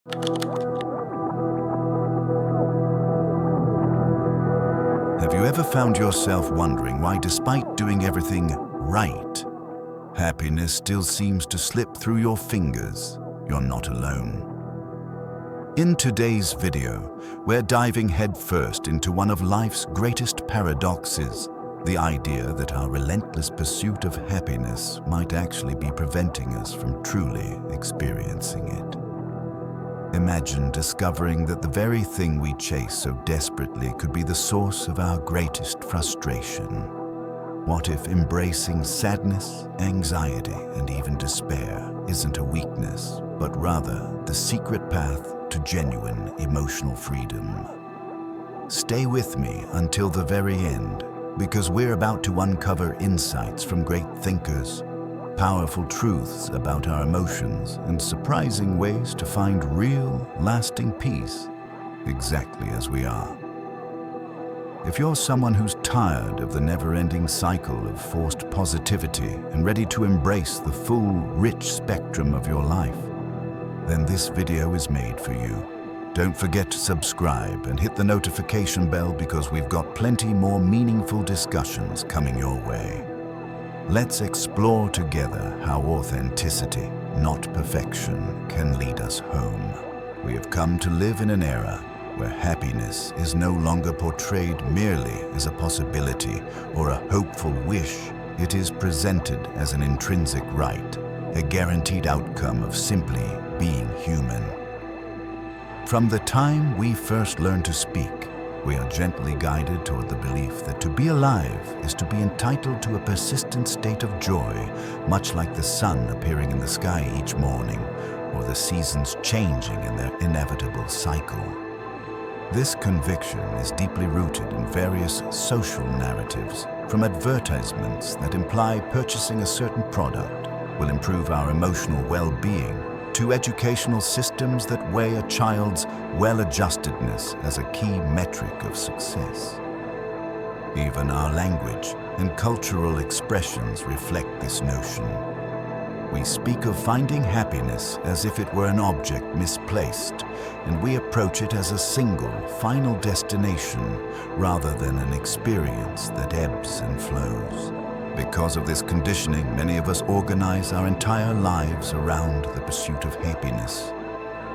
Have you ever found yourself wondering why, despite doing everything right, happiness still seems to slip through your fingers? You're not alone. In today's video, we're diving headfirst into one of life's greatest paradoxes, the idea that our relentless pursuit of happiness might actually be preventing us from truly experiencing it. Imagine discovering that the very thing we chase so desperately could be the source of our greatest frustration. What if embracing sadness, anxiety, and even despair isn't a weakness, but rather the secret path to genuine emotional freedom? Stay with me until the very end, because we're about to uncover insights from great thinkers, powerful truths about our emotions, and surprising ways to find real, lasting peace exactly as we are. If you're someone who's tired of the never-ending cycle of forced positivity and ready to embrace the full, rich spectrum of your life, then this video is made for you. Don't forget to subscribe and hit the notification bell, because we've got plenty more meaningful discussions coming your way. Let's explore together how authenticity, not perfection, can lead us home. We have come to live in an era where happiness is no longer portrayed merely as a possibility or a hopeful wish. It is presented as an intrinsic right, a guaranteed outcome of simply being human. From the time we first learn to speak, we are gently guided toward the belief that to be alive is to be entitled to a persistent state of joy, much like the sun appearing in the sky each morning, or the seasons changing in their inevitable cycle. This conviction is deeply rooted in various social narratives, from advertisements that imply purchasing a certain product will improve our emotional well-being, to educational systems that weigh a child's well-adjustedness as a key metric of success. Even our language and cultural expressions reflect this notion. We speak of finding happiness as if it were an object misplaced, and we approach it as a single, final destination rather than an experience that ebbs and flows. Because of this conditioning, many of us organize our entire lives around the pursuit of happiness.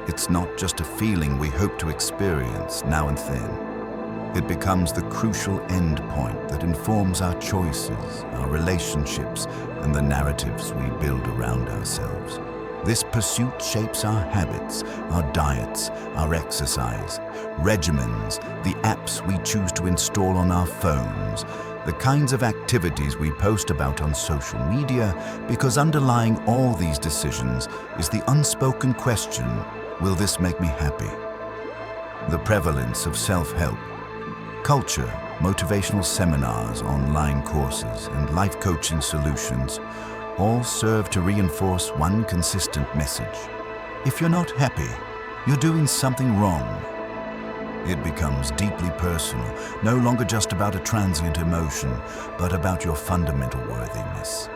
It's not just a feeling we hope to experience now and then. It becomes the crucial end point that informs our choices, our relationships, and the narratives we build around ourselves. This pursuit shapes our habits, our diets, our exercise, regimens, the apps we choose to install on our phones, the kinds of activities we post about on social media, because underlying all these decisions is the unspoken question, will this make me happy? The prevalence of self-help, culture, motivational seminars, online courses, and life coaching solutions all serve to reinforce one consistent message. If you're not happy, you're doing something wrong. It becomes deeply personal, no longer just about a transient emotion, but about your fundamental worthiness.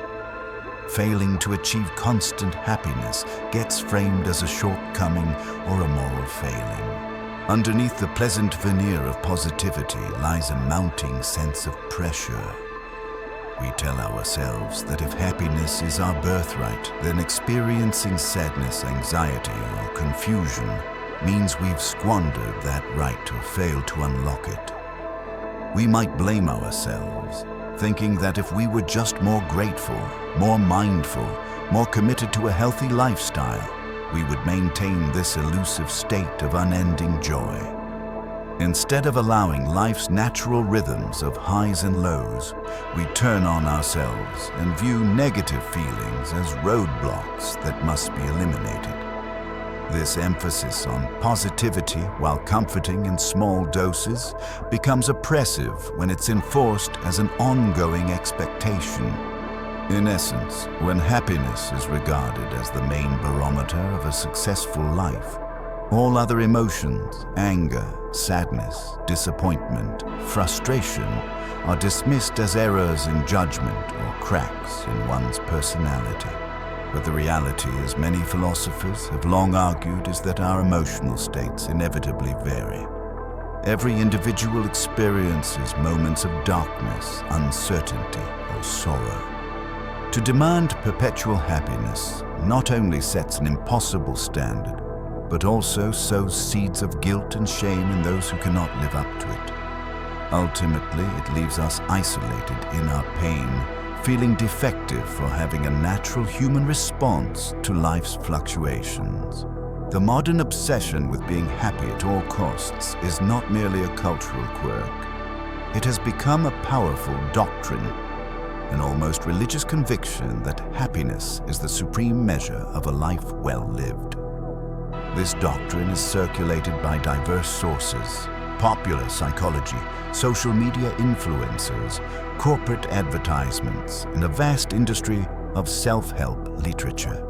Failing to achieve constant happiness gets framed as a shortcoming or a moral failing. Underneath the pleasant veneer of positivity lies a mounting sense of pressure. We tell ourselves that if happiness is our birthright, then experiencing sadness, anxiety, or confusion means we've squandered that right or failed to unlock it. We might blame ourselves, thinking that if we were just more grateful, more mindful, more committed to a healthy lifestyle, we would maintain this elusive state of unending joy. Instead of allowing life's natural rhythms of highs and lows, we turn on ourselves and view negative feelings as roadblocks that must be eliminated. This emphasis on positivity, while comforting in small doses, becomes oppressive when it's enforced as an ongoing expectation. In essence, when happiness is regarded as the main barometer of a successful life, all other emotions, anger, sadness, disappointment, frustration, are dismissed as errors in judgment or cracks in one's personality. But the reality, as many philosophers have long argued, is that our emotional states inevitably vary. Every individual experiences moments of darkness, uncertainty, or sorrow. To demand perpetual happiness not only sets an impossible standard, but also sows seeds of guilt and shame in those who cannot live up to it. Ultimately, it leaves us isolated in our pain, feeling defective for having a natural human response to life's fluctuations. The modern obsession with being happy at all costs is not merely a cultural quirk. It has become a powerful doctrine, an almost religious conviction that happiness is the supreme measure of a life well lived. This doctrine is circulated by diverse sources: popular psychology, social media influencers, corporate advertisements, and a vast industry of self-help literature.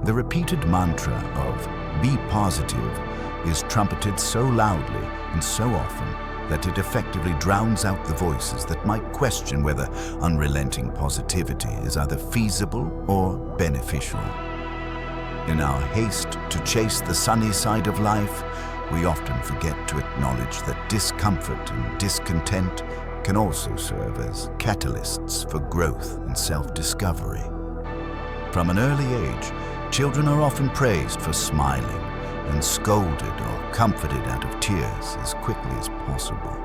The repeated mantra of "be positive" is trumpeted so loudly and so often that it effectively drowns out the voices that might question whether unrelenting positivity is either feasible or beneficial. In our haste to chase the sunny side of life, we often forget to acknowledge that discomfort and discontent can also serve as catalysts for growth and self-discovery. From an early age, children are often praised for smiling and scolded or comforted out of tears as quickly as possible.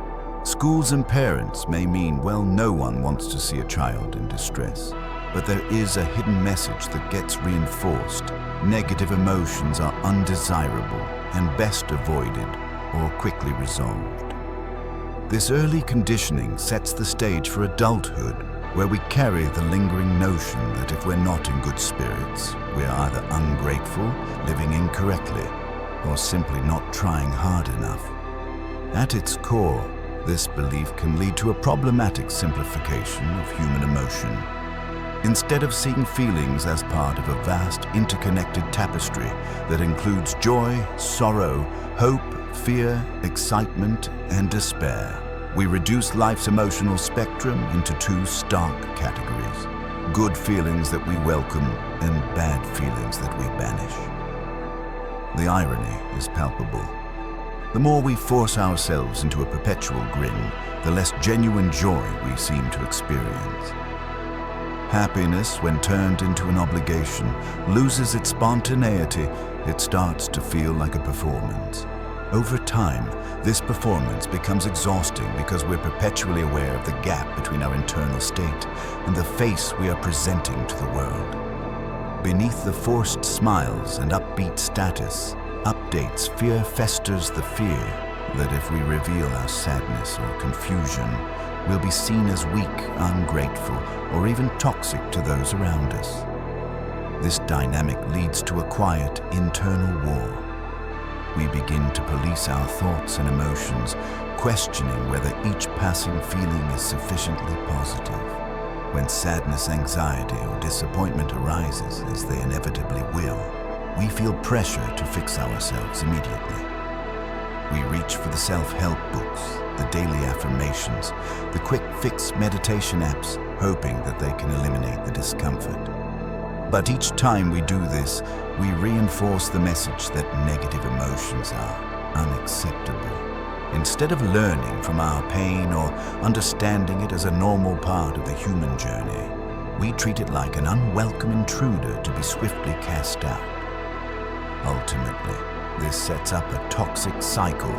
Schools and parents may mean, well, no one wants to see a child in distress, but there is a hidden message that gets reinforced. Negative emotions are undesirable and best avoided or quickly resolved. This early conditioning sets the stage for adulthood, where we carry the lingering notion that if we're not in good spirits, we're either ungrateful, living incorrectly, or simply not trying hard enough. At its core, this belief can lead to a problematic simplification of human emotion. Instead of seeing feelings as part of a vast, interconnected tapestry that includes joy, sorrow, hope, fear, excitement, and despair, we reduce life's emotional spectrum into two stark categories: good feelings that we welcome and bad feelings that we banish. The irony is palpable. The more we force ourselves into a perpetual grin, the less genuine joy we seem to experience. Happiness, when turned into an obligation, loses its spontaneity. It starts to feel like a performance. Over time, this performance becomes exhausting because we're perpetually aware of the gap between our internal state and the face we are presenting to the world. Beneath the forced smiles and upbeat status, updates, fear festers the fear that if we reveal our sadness or confusion, we'll be seen as weak, ungrateful, or even toxic to those around us. This dynamic leads to a quiet internal war. We begin to police our thoughts and emotions, questioning whether each passing feeling is sufficiently positive. When sadness, anxiety, or disappointment arises, as they inevitably will, we feel pressure to fix ourselves immediately. We reach for the self-help books, the daily affirmations, the quick-fix meditation apps, hoping that they can eliminate the discomfort. But each time we do this, we reinforce the message that negative emotions are unacceptable. Instead of learning from our pain or understanding it as a normal part of the human journey, we treat it like an unwelcome intruder to be swiftly cast out. Ultimately, this sets up a toxic cycle.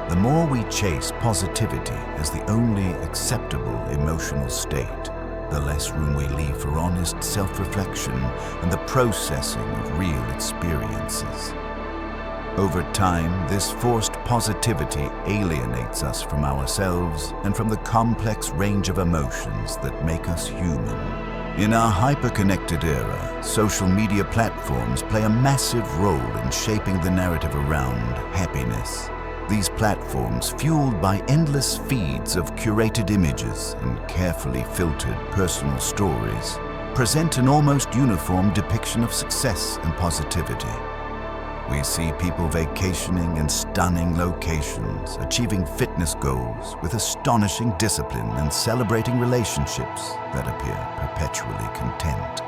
The more we chase positivity as the only acceptable emotional state, the less room we leave for honest self-reflection and the processing of real experiences. Over time, this forced positivity alienates us from ourselves and from the complex range of emotions that make us human. In our hyper-connected era, social media platforms play a massive role in shaping the narrative around happiness. These platforms, fueled by endless feeds of curated images and carefully filtered personal stories, present an almost uniform depiction of success and positivity. We see people vacationing in stunning locations, achieving fitness goals with astonishing discipline, and celebrating relationships that appear perpetually content.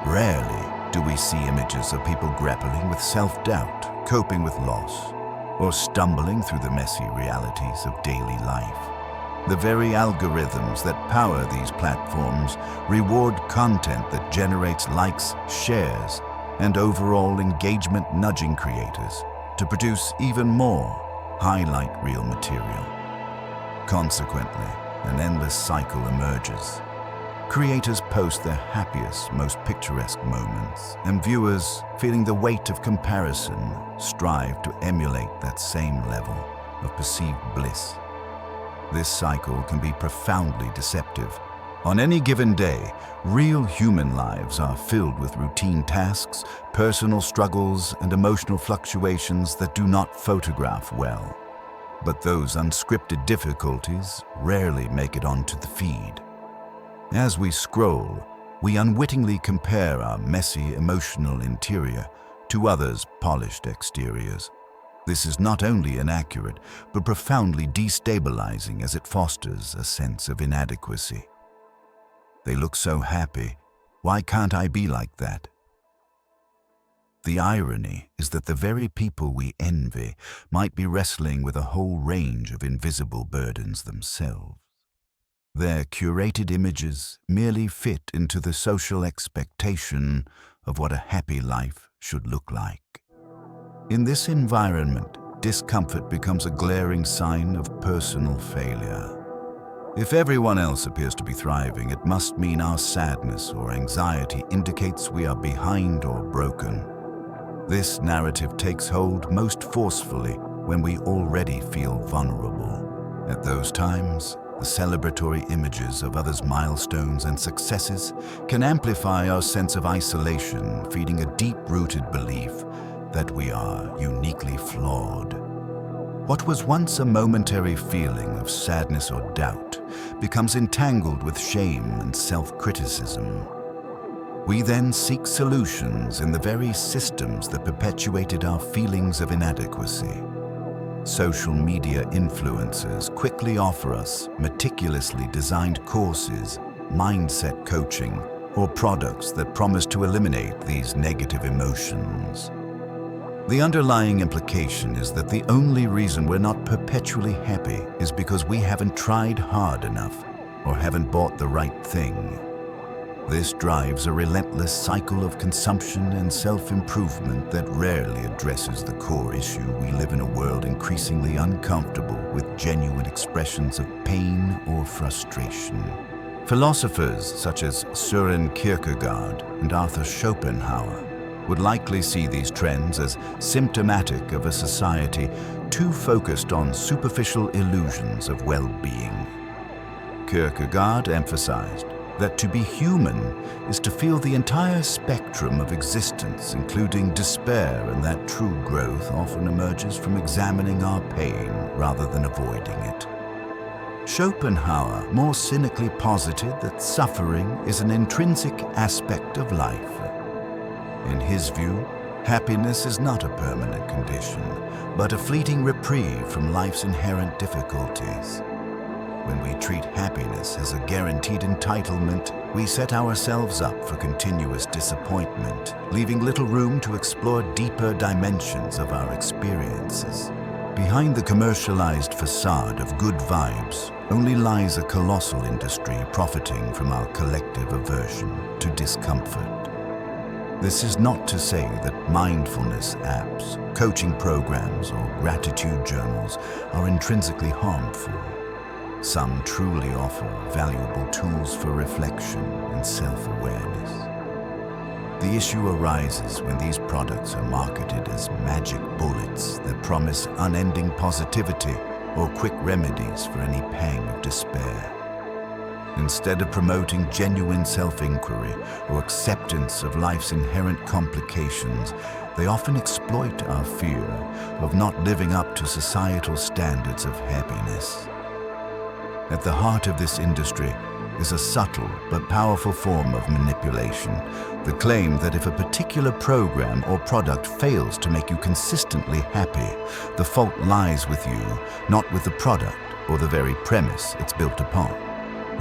Rarely do we see images of people grappling with self-doubt, coping with loss, or stumbling through the messy realities of daily life. The very algorithms that power these platforms reward content that generates likes, shares, and overall engagement, nudging creators to produce even more highlight reel material. Consequently, an endless cycle emerges. Creators post their happiest, most picturesque moments, and viewers, feeling the weight of comparison, strive to emulate that same level of perceived bliss. This cycle can be profoundly deceptive. On any given day, real human lives are filled with routine tasks, personal struggles, and emotional fluctuations that do not photograph well. But those unscripted difficulties rarely make it onto the feed. As we scroll, we unwittingly compare our messy emotional interior to others' polished exteriors. This is not only inaccurate, but profoundly destabilizing, as it fosters a sense of inadequacy. They look so happy. Why can't I be like that? The irony is that the very people we envy might be wrestling with a whole range of invisible burdens themselves. Their curated images merely fit into the social expectation of what a happy life should look like. In this environment, discomfort becomes a glaring sign of personal failure. If everyone else appears to be thriving, it must mean our sadness or anxiety indicates we are behind or broken. This narrative takes hold most forcefully when we already feel vulnerable. At those times, the celebratory images of others' milestones and successes can amplify our sense of isolation, feeding a deep-rooted belief that we are uniquely flawed. What was once a momentary feeling of sadness or doubt becomes entangled with shame and self-criticism. We then seek solutions in the very systems that perpetuated our feelings of inadequacy. Social media influencers quickly offer us meticulously designed courses, mindset coaching, or products that promise to eliminate these negative emotions. The underlying implication is that the only reason we're not perpetually happy is because we haven't tried hard enough or haven't bought the right thing. This drives a relentless cycle of consumption and self-improvement that rarely addresses the core issue. We live in a world increasingly uncomfortable with genuine expressions of pain or frustration. Philosophers such as Søren Kierkegaard and Arthur Schopenhauer would likely see these trends as symptomatic of a society too focused on superficial illusions of well-being. Kierkegaard emphasized that to be human is to feel the entire spectrum of existence, including despair, and that true growth often emerges from examining our pain rather than avoiding it. Schopenhauer more cynically posited that suffering is an intrinsic aspect of life. In his view, happiness is not a permanent condition, but a fleeting reprieve from life's inherent difficulties. When we treat happiness as a guaranteed entitlement, we set ourselves up for continuous disappointment, leaving little room to explore deeper dimensions of our experiences. Behind the commercialized facade of good vibes only lies a colossal industry profiting from our collective aversion to discomfort. This is not to say that mindfulness apps, coaching programs, or gratitude journals are intrinsically harmful. Some truly offer valuable tools for reflection and self-awareness. The issue arises when these products are marketed as magic bullets that promise unending positivity or quick remedies for any pang of despair. Instead of promoting genuine self-inquiry or acceptance of life's inherent complications, they often exploit our fear of not living up to societal standards of happiness. At the heart of this industry is a subtle but powerful form of manipulation, the claim that if a particular program or product fails to make you consistently happy, the fault lies with you, not with the product or the very premise it's built upon.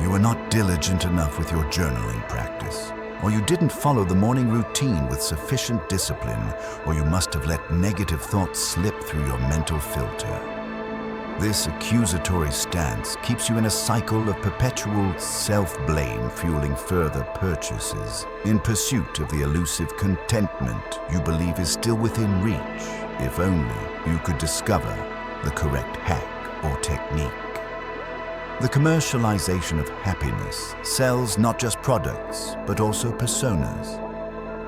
You are not diligent enough with your journaling practice. or you didn't follow the morning routine with sufficient discipline, or you must have let negative thoughts slip through your mental filter. This accusatory stance keeps you in a cycle of perpetual self-blame, fueling further purchases, in pursuit of the elusive contentment you believe is still within reach, if only you could discover the correct hack or technique. The commercialization of happiness sells not just products, but also personas.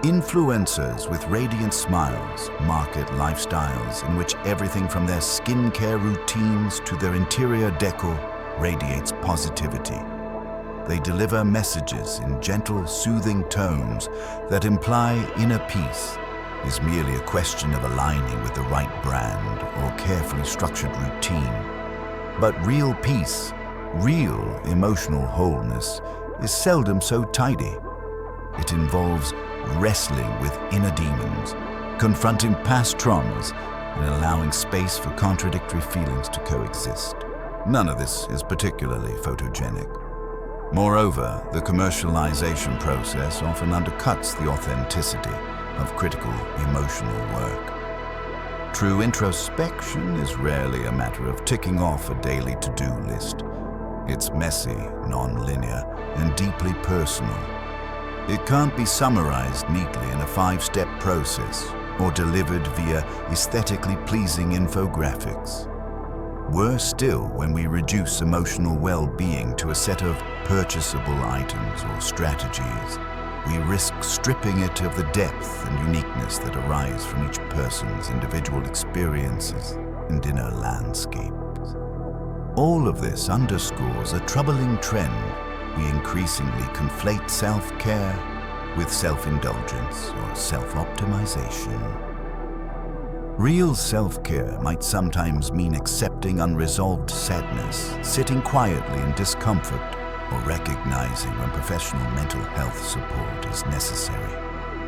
Influencers with radiant smiles market lifestyles in which everything from their skincare routines to their interior decor radiates positivity. They deliver messages in gentle, soothing tones that imply inner peace is merely a question of aligning with the right brand or carefully structured routine. But real peace, real emotional wholeness, is seldom so tidy. It involves wrestling with inner demons, confronting past traumas, and allowing space for contradictory feelings to coexist. None of this is particularly photogenic. Moreover, the commercialization process often undercuts the authenticity of critical emotional work. True introspection is rarely a matter of ticking off a daily to-do list. It's messy, non-linear, and deeply personal. It can't be summarized neatly in a 5-step process or delivered via aesthetically pleasing infographics. Worse still, when we reduce emotional well-being to a set of purchasable items or strategies, we risk stripping it of the depth and uniqueness that arise from each person's individual experiences and inner landscapes. All of this underscores a troubling trend. We increasingly conflate self-care with self-indulgence or self-optimization. Real self-care might sometimes mean accepting unresolved sadness, sitting quietly in discomfort, or recognizing when professional mental health support is necessary.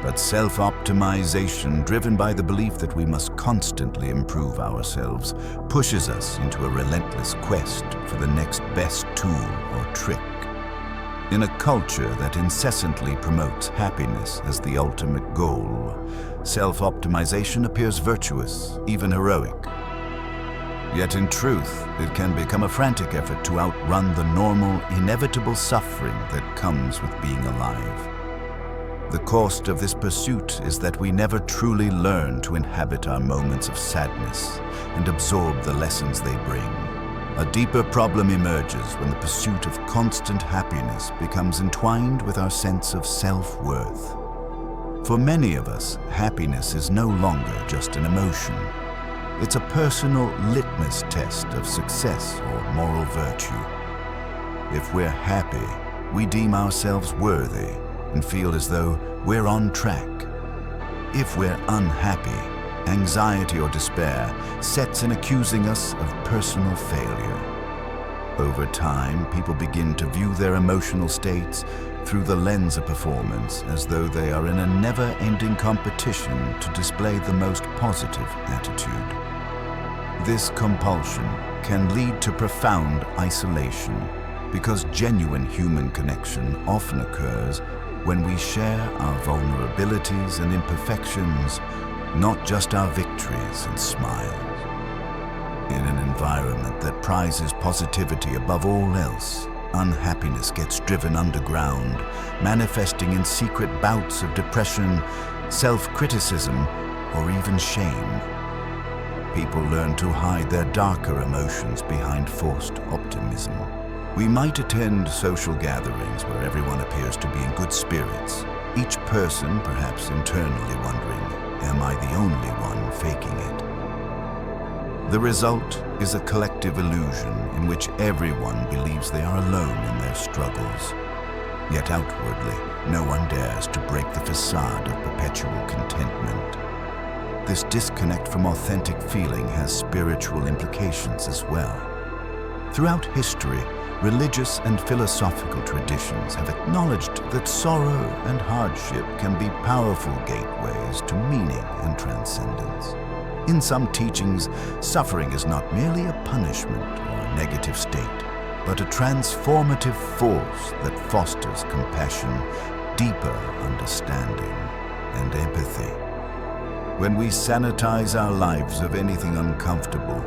But self-optimization, driven by the belief that we must constantly improve ourselves, pushes us into a relentless quest for the next best tool or trick. In a culture that incessantly promotes happiness as the ultimate goal, self-optimization appears virtuous, even heroic. Yet in truth, it can become a frantic effort to outrun the normal, inevitable suffering that comes with being alive. The cost of this pursuit is that we never truly learn to inhabit our moments of sadness and absorb the lessons they bring. A deeper problem emerges when the pursuit of constant happiness becomes entwined with our sense of self-worth. For many of us, happiness is no longer just an emotion. It's a personal litmus test of success or moral virtue. If we're happy, we deem ourselves worthy and feel as though we're on track. If we're unhappy, anxiety or despair sets in accusing us of personal failure. Over time, people begin to view their emotional states through the lens of performance, as though they are in a never-ending competition to display the most positive attitude. This compulsion can lead to profound isolation, because genuine human connection often occurs when we share our vulnerabilities and imperfections, not just our victories and smiles. In an environment that prizes positivity above all else, unhappiness gets driven underground, manifesting in secret bouts of depression, self-criticism, or even shame. People learn to hide their darker emotions behind forced optimism. We might attend social gatherings where everyone appears to be in good spirits, each person perhaps internally wondering, am I the only one faking it? The result is a collective illusion in which everyone believes they are alone in their struggles. Yet outwardly, no one dares to break the facade of perpetual contentment. This disconnect from authentic feeling has spiritual implications as well. Throughout history, religious and philosophical traditions have acknowledged that sorrow and hardship can be powerful gateways to meaning and transcendence. In some teachings, suffering is not merely a punishment or a negative state, but a transformative force that fosters compassion, deeper understanding and empathy. When we sanitize our lives of anything uncomfortable,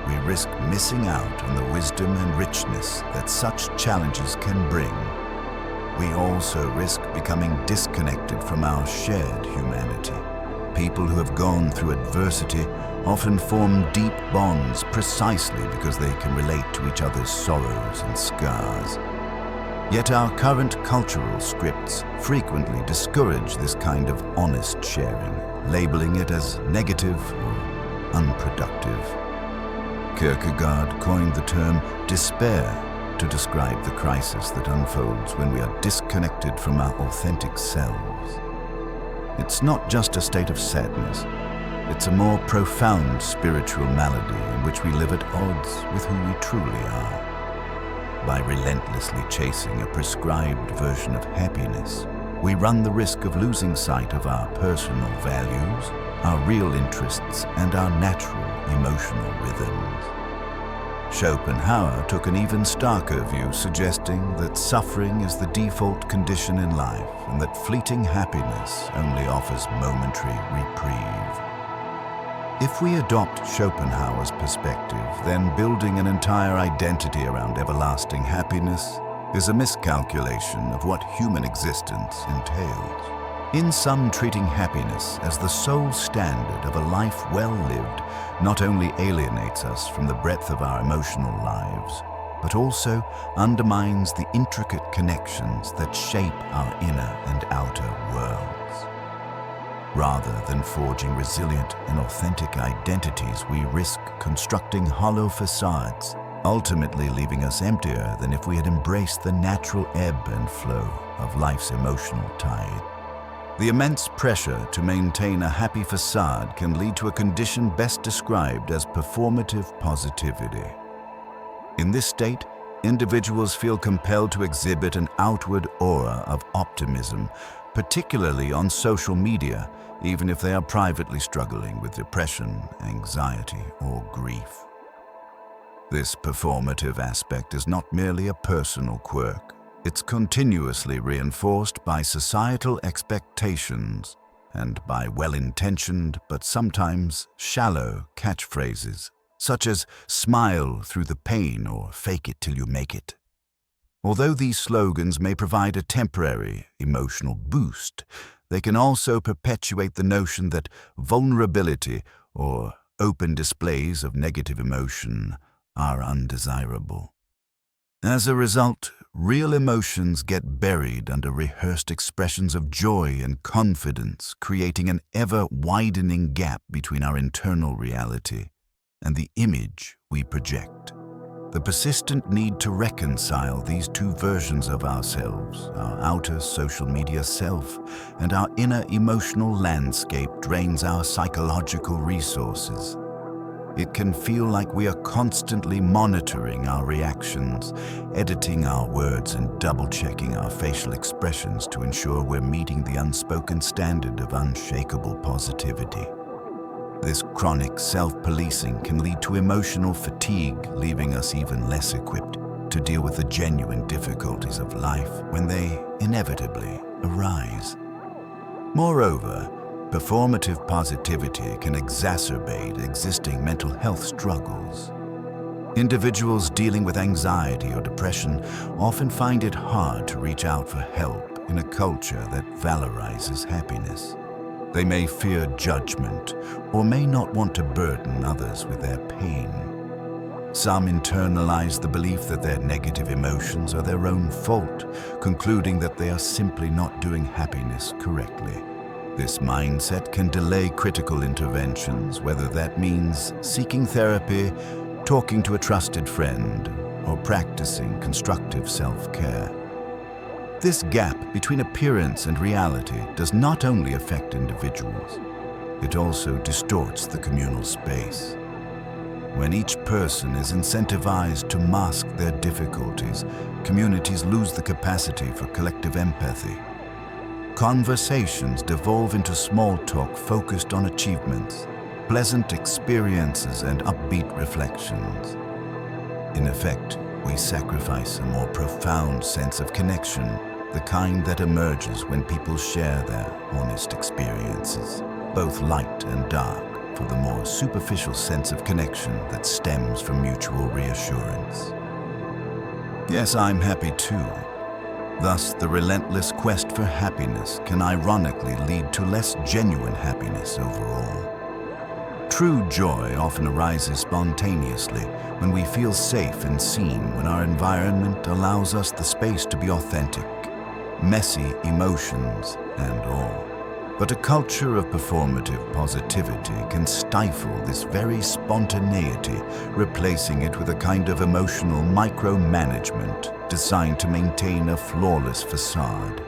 we risk missing out on the wisdom and richness that such challenges can bring. We also risk becoming disconnected from our shared humanity. People who have gone through adversity often form deep bonds precisely because they can relate to each other's sorrows and scars. Yet our current cultural scripts frequently discourage this kind of honest sharing, labeling it as negative or unproductive. Kierkegaard coined the term despair to describe the crisis that unfolds when we are disconnected from our authentic selves. It's not just a state of sadness, it's a more profound spiritual malady in which we live at odds with who we truly are. By relentlessly chasing a prescribed version of happiness, we run the risk of losing sight of our personal values, our real interests, and our natural emotional rhythms. Schopenhauer took an even starker view, suggesting that suffering is the default condition in life and that fleeting happiness only offers momentary reprieve. If we adopt Schopenhauer's perspective, then building an entire identity around everlasting happiness is a miscalculation of what human existence entails. In sum, treating happiness as the sole standard of a life well lived not only alienates us from the breadth of our emotional lives, but also undermines the intricate connections that shape our inner and outer worlds. Rather than forging resilient and authentic identities, we risk constructing hollow facades, ultimately leaving us emptier than if we had embraced the natural ebb and flow of life's emotional tide. The immense pressure to maintain a happy facade can lead to a condition best described as performative positivity. In this state, individuals feel compelled to exhibit an outward aura of optimism, particularly on social media, even if they are privately struggling with depression, anxiety, or grief. This performative aspect is not merely a personal quirk. It's continuously reinforced by societal expectations and by well-intentioned but sometimes shallow catchphrases, such as "smile through the pain" or "fake it till you make it." Although these slogans may provide a temporary emotional boost, they can also perpetuate the notion that vulnerability or open displays of negative emotion are undesirable. As a result, real emotions get buried under rehearsed expressions of joy and confidence, creating an ever-widening gap between our internal reality and the image we project. The persistent need to reconcile these two versions of ourselves, our outer social media self and our inner emotional landscape, drains our psychological resources. It can feel like we are constantly monitoring our reactions, editing our words and double-checking our facial expressions to ensure we're meeting the unspoken standard of unshakable positivity. This chronic self-policing can lead to emotional fatigue, leaving us even less equipped to deal with the genuine difficulties of life when they inevitably arise. Moreover, performative positivity can exacerbate existing mental health struggles. Individuals dealing with anxiety or depression often find it hard to reach out for help in a culture that valorizes happiness. They may fear judgment or may not want to burden others with their pain. Some internalize the belief that their negative emotions are their own fault, concluding that they are simply not doing happiness correctly. This mindset can delay critical interventions, whether that means seeking therapy, talking to a trusted friend, or practicing constructive self-care. This gap between appearance and reality does not only affect individuals, it also distorts the communal space. When each person is incentivized to mask their difficulties, communities lose the capacity for collective empathy. Conversations devolve into small talk focused on achievements, pleasant experiences, and upbeat reflections. In effect, we sacrifice a more profound sense of connection the kind that emerges when people share their honest experiences, both light and dark, for the more superficial sense of connection that stems from mutual reassurance. Yes, I'm happy too. Thus, the relentless quest for happiness can ironically lead to less genuine happiness overall. True joy often arises spontaneously when we feel safe and seen, when our environment allows us the space to be authentic, messy emotions and all. But a culture of performative positivity can stifle this very spontaneity, replacing it with a kind of emotional micromanagement designed to maintain a flawless facade.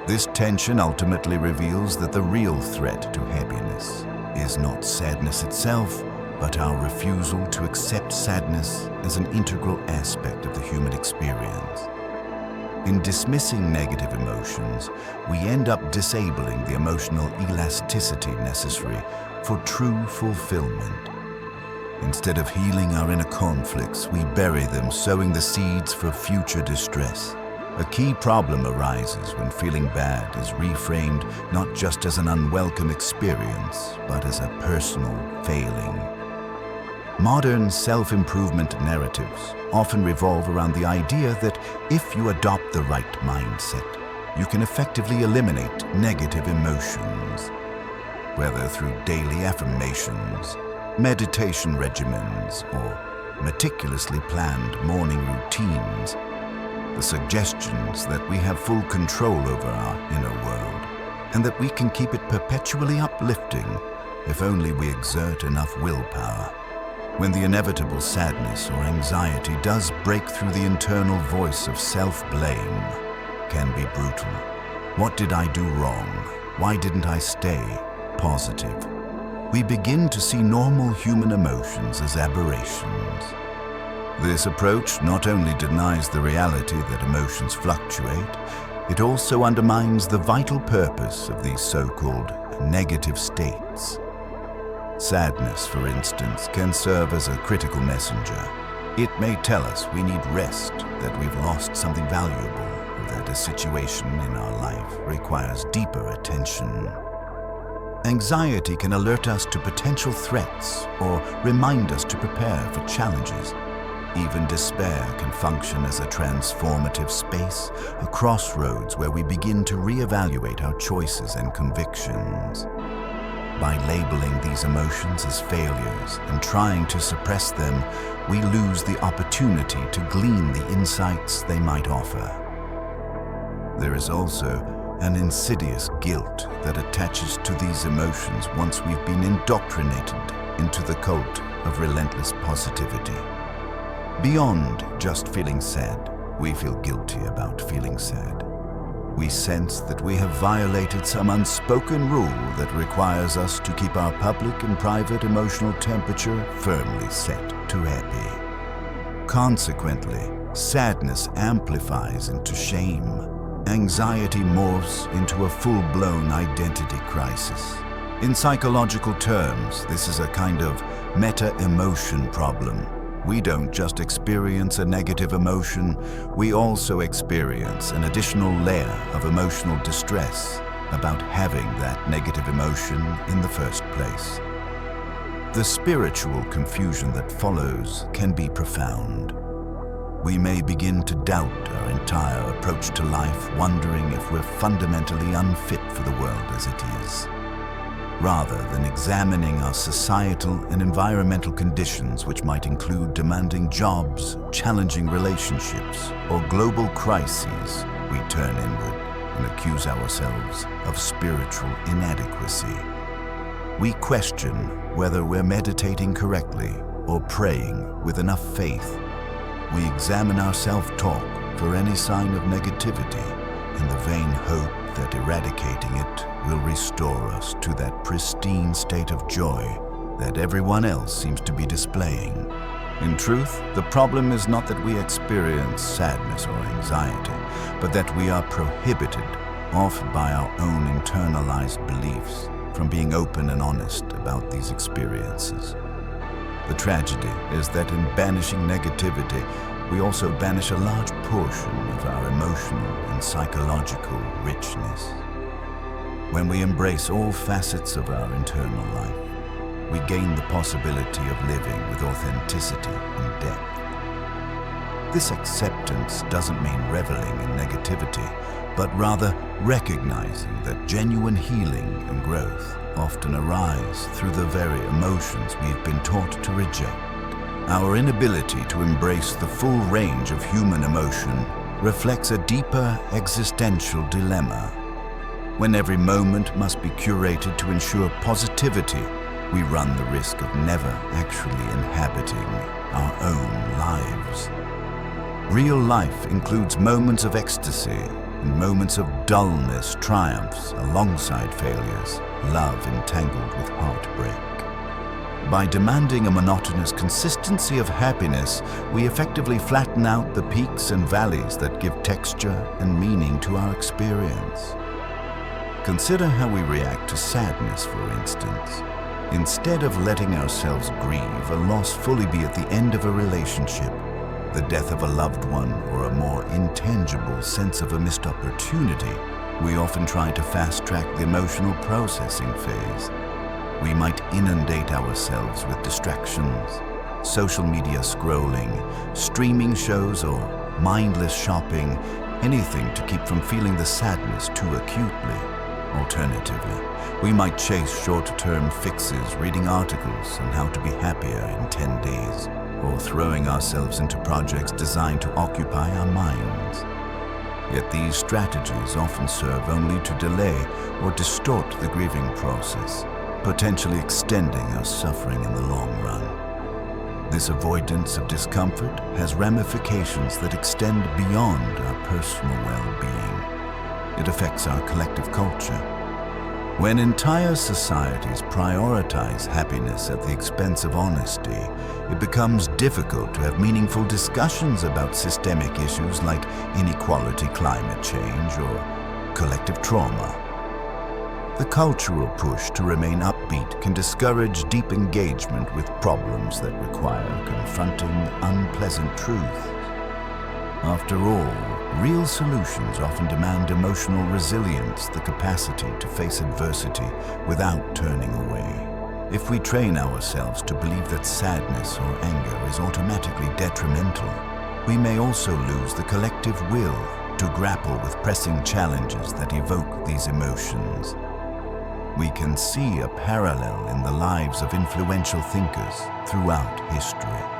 This tension ultimately reveals that the real threat to happiness is not sadness itself, but our refusal to accept sadness as an integral aspect of the human experience. In dismissing negative emotions, we end up disabling the emotional elasticity necessary for true fulfillment. Instead of healing our inner conflicts, we bury them, sowing the seeds for future distress. A key problem arises when feeling bad is reframed not just as an unwelcome experience, but as a personal failing. Modern self-improvement narratives often revolve around the idea that if you adopt the right mindset, you can effectively eliminate negative emotions. Whether through daily affirmations, meditation regimens, or meticulously planned morning routines, the suggestions that we have full control over our inner world and that we can keep it perpetually uplifting if only we exert enough willpower. When the inevitable sadness or anxiety does break through, the internal voice of self-blame can be brutal. What did I do wrong? Why didn't I stay positive? We begin to see normal human emotions as aberrations. This approach not only denies the reality that emotions fluctuate, it also undermines the vital purpose of these so-called negative states. Sadness, for instance, can serve as a critical messenger. It may tell us we need rest, that we've lost something valuable, or that a situation in our life requires deeper attention. Anxiety can alert us to potential threats or remind us to prepare for challenges. Even despair can function as a transformative space, a crossroads where we begin to reevaluate our choices and convictions. By labeling these emotions as failures and trying to suppress them, we lose the opportunity to glean the insights they might offer. There is also an insidious guilt that attaches to these emotions once we've been indoctrinated into the cult of relentless positivity. Beyond just feeling sad, we feel guilty about feeling sad. We sense that we have violated some unspoken rule that requires us to keep our public and private emotional temperature firmly set to happy. Consequently, sadness amplifies into shame. Anxiety morphs into a full-blown identity crisis. In psychological terms, this is a kind of meta-emotion problem. We don't just experience a negative emotion, we also experience an additional layer of emotional distress about having that negative emotion in the first place. The spiritual confusion that follows can be profound. We may begin to doubt our entire approach to life, wondering if we're fundamentally unfit for the world as it is. Rather than examining our societal and environmental conditions, which might include demanding jobs, challenging relationships, or global crises, we turn inward and accuse ourselves of spiritual inadequacy. We question whether we're meditating correctly or praying with enough faith. We examine our self-talk for any sign of negativity in the vain hope that eradicating it will restore us to that pristine state of joy that everyone else seems to be displaying. In truth, the problem is not that we experience sadness or anxiety, but that we are prohibited, often by our own internalized beliefs, from being open and honest about these experiences. The tragedy is that in banishing negativity, we also banish a large portion of our emotional and psychological richness. When we embrace all facets of our internal life, we gain the possibility of living with authenticity and depth. This acceptance doesn't mean reveling in negativity, but rather recognizing that genuine healing and growth often arise through the very emotions we've been taught to reject. Our inability to embrace the full range of human emotion reflects a deeper existential dilemma. When every moment must be curated to ensure positivity, we run the risk of never actually inhabiting our own lives. Real life includes moments of ecstasy and moments of dullness, triumphs alongside failures, love entangled with heartbreak. By demanding a monotonous consistency of happiness, we effectively flatten out the peaks and valleys that give texture and meaning to our experience. Consider how we react to sadness, for instance. Instead of letting ourselves grieve a loss fully be at the end of a relationship, the death of a loved one, or a more intangible sense of a missed opportunity, we often try to fast-track the emotional processing phase. We might inundate ourselves with distractions, social media scrolling, streaming shows, or mindless shopping, anything to keep from feeling the sadness too acutely. Alternatively, we might chase short-term fixes, reading articles on how to be happier in 10 days, or throwing ourselves into projects designed to occupy our minds. Yet these strategies often serve only to delay or distort the grieving process, potentially extending our suffering in the long run. This avoidance of discomfort has ramifications that extend beyond our personal well-being. It affects our collective culture. When entire societies prioritize happiness at the expense of honesty, it becomes difficult to have meaningful discussions about systemic issues like inequality, climate change, or collective trauma. The cultural push to remain upbeat can discourage deep engagement with problems that require confronting unpleasant truths. After all, real solutions often demand emotional resilience, the capacity to face adversity without turning away. If we train ourselves to believe that sadness or anger is automatically detrimental, we may also lose the collective will to grapple with pressing challenges that evoke these emotions. We can see a parallel in the lives of influential thinkers throughout history.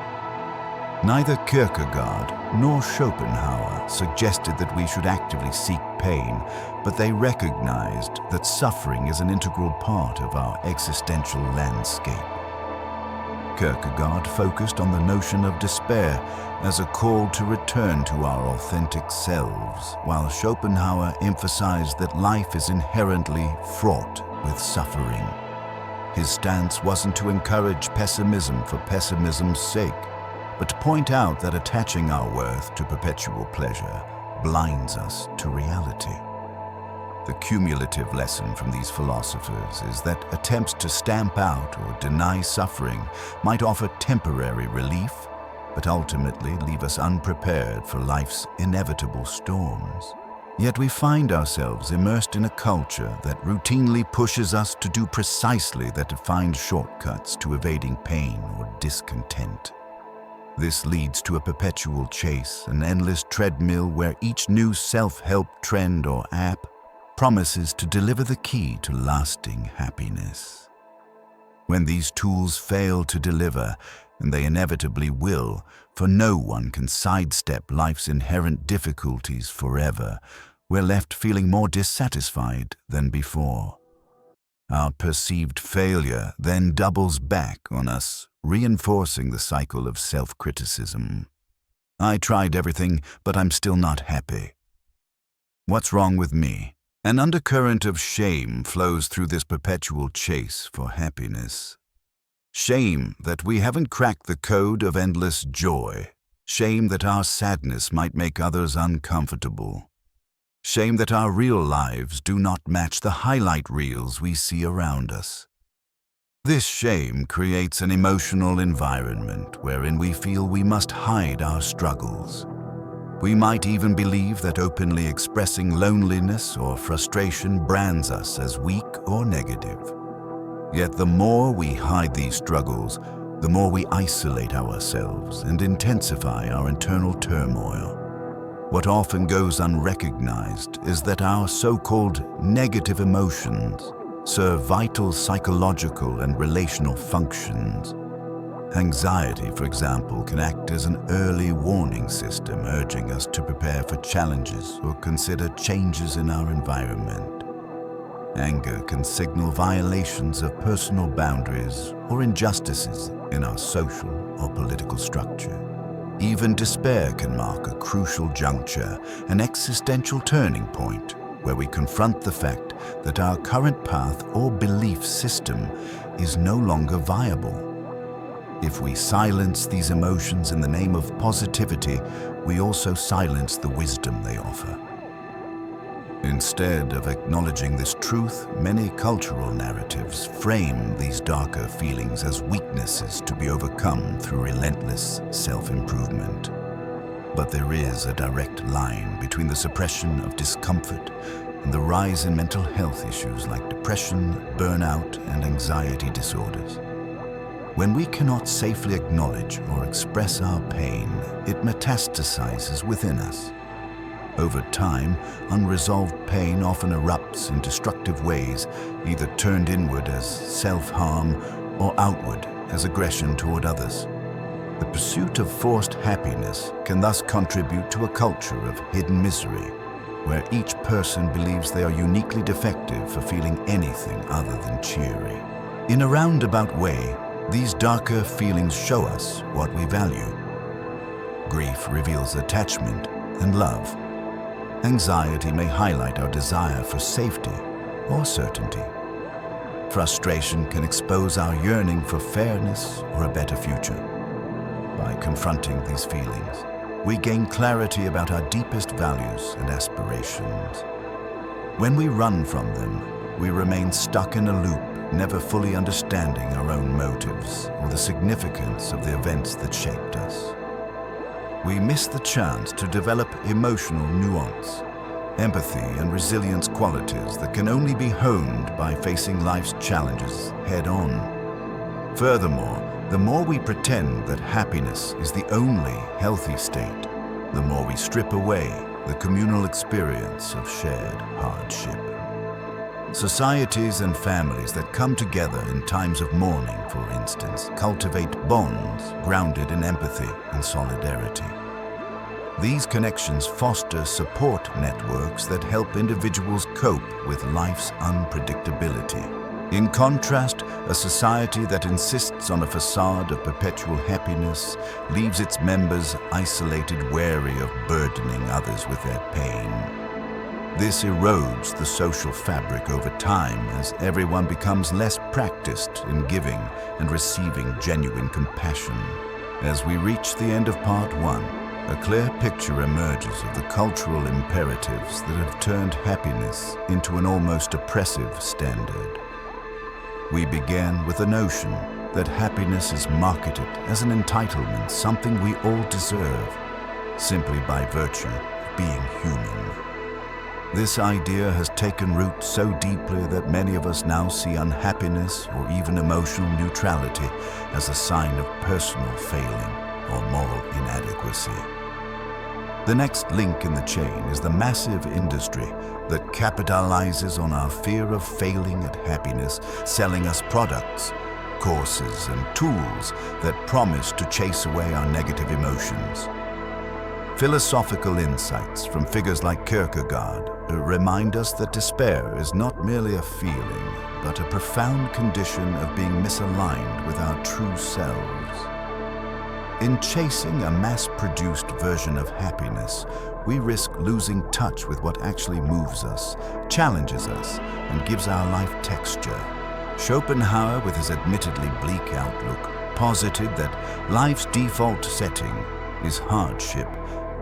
Neither Kierkegaard nor Schopenhauer suggested that we should actively seek pain, but they recognized that suffering is an integral part of our existential landscape. Kierkegaard focused on the notion of despair as a call to return to our authentic selves, while Schopenhauer emphasized that life is inherently fraught with suffering. His stance wasn't to encourage pessimism for pessimism's sake, but to point out that attaching our worth to perpetual pleasure blinds us to reality. The cumulative lesson from these philosophers is that attempts to stamp out or deny suffering might offer temporary relief, but ultimately leave us unprepared for life's inevitable storms. Yet we find ourselves immersed in a culture that routinely pushes us to do precisely that, to find shortcuts to evading pain or discontent. This leads to a perpetual chase, an endless treadmill where each new self-help trend or app promises to deliver the key to lasting happiness. When these tools fail to deliver, and they inevitably will, for no one can sidestep life's inherent difficulties forever, we're left feeling more dissatisfied than before. Our perceived failure then doubles back on us, reinforcing the cycle of self-criticism. I tried everything, but I'm still not happy. What's wrong with me? An undercurrent of shame flows through this perpetual chase for happiness. Shame that we haven't cracked the code of endless joy. Shame that our sadness might make others uncomfortable. Shame that our real lives do not match the highlight reels we see around us. This shame creates an emotional environment wherein we feel we must hide our struggles. We might even believe that openly expressing loneliness or frustration brands us as weak or negative. Yet the more we hide these struggles, the more we isolate ourselves and intensify our internal turmoil. What often goes unrecognized is that our so-called negative emotions serve vital psychological and relational functions. Anxiety, for example, can act as an early warning system, urging us to prepare for challenges or consider changes in our environment. Anger can signal violations of personal boundaries or injustices in our social or political structure. Even despair can mark a crucial juncture, an existential turning point, where we confront the fact that our current path or belief system is no longer viable. If we silence these emotions in the name of positivity, we also silence the wisdom they offer. Instead of acknowledging this truth, many cultural narratives frame these darker feelings as weaknesses to be overcome through relentless self-improvement. But there is a direct line between the suppression of discomfort and the rise in mental health issues like depression, burnout, and anxiety disorders. When we cannot safely acknowledge or express our pain, it metastasizes within us. Over time, unresolved pain often erupts in destructive ways, either turned inward as self-harm or outward as aggression toward others. The pursuit of forced happiness can thus contribute to a culture of hidden misery, where each person believes they are uniquely defective for feeling anything other than cheery. In a roundabout way, these darker feelings show us what we value. Grief reveals attachment and love. Anxiety may highlight our desire for safety or certainty. Frustration can expose our yearning for fairness or a better future. By confronting these feelings, we gain clarity about our deepest values and aspirations. When we run from them, we remain stuck in a loop, never fully understanding our own motives or the significance of the events that shaped us. We miss the chance to develop emotional nuance, empathy, and resilience qualities that can only be honed by facing life's challenges head-on. Furthermore, the more we pretend that happiness is the only healthy state, the more we strip away the communal experience of shared hardship. Societies and families that come together in times of mourning, for instance, cultivate bonds grounded in empathy and solidarity. These connections foster support networks that help individuals cope with life's unpredictability. In contrast, a society that insists on a facade of perpetual happiness leaves its members isolated, wary of burdening others with their pain. This erodes the social fabric over time as everyone becomes less practiced in giving and receiving genuine compassion. As we reach the end of Part 1, a clear picture emerges of the cultural imperatives that have turned happiness into an almost oppressive standard. We began with the notion that happiness is marketed as an entitlement, something we all deserve, simply by virtue of being human. This idea has taken root so deeply that many of us now see unhappiness or even emotional neutrality as a sign of personal failing or moral inadequacy. The next link in the chain is the massive industry that capitalizes on our fear of failing at happiness, selling us products, courses, and tools that promise to chase away our negative emotions. Philosophical insights from figures like Kierkegaard remind us that despair is not merely a feeling, but a profound condition of being misaligned with our true selves. In chasing a mass-produced version of happiness, we risk losing touch with what actually moves us, challenges us, and gives our life texture. Schopenhauer, with his admittedly bleak outlook, posited that life's default setting is hardship,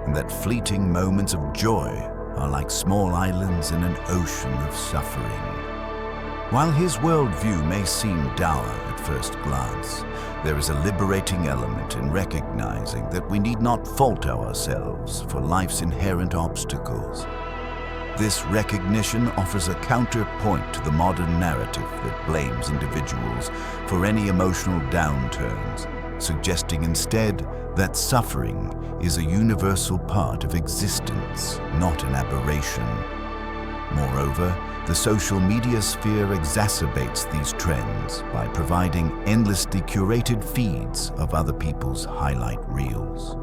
and that fleeting moments of joy are like small islands in an ocean of suffering. While his worldview may seem dour at first glance, there is a liberating element in recognizing that we need not fault ourselves for life's inherent obstacles. This recognition offers a counterpoint to the modern narrative that blames individuals for any emotional downturns, suggesting instead that suffering is a universal part of existence, not an aberration. Moreover, the social media sphere exacerbates these trends by providing endlessly curated feeds of other people's highlight reels.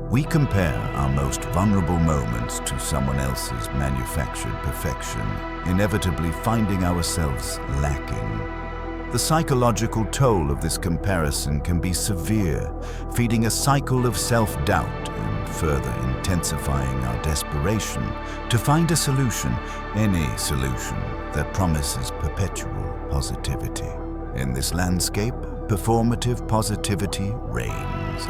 We compare our most vulnerable moments to someone else's manufactured perfection, inevitably finding ourselves lacking. The psychological toll of this comparison can be severe, feeding a cycle of self-doubt and further intensifying our desperation to find a solution, any solution, that promises perpetual positivity. In this landscape, performative positivity reigns.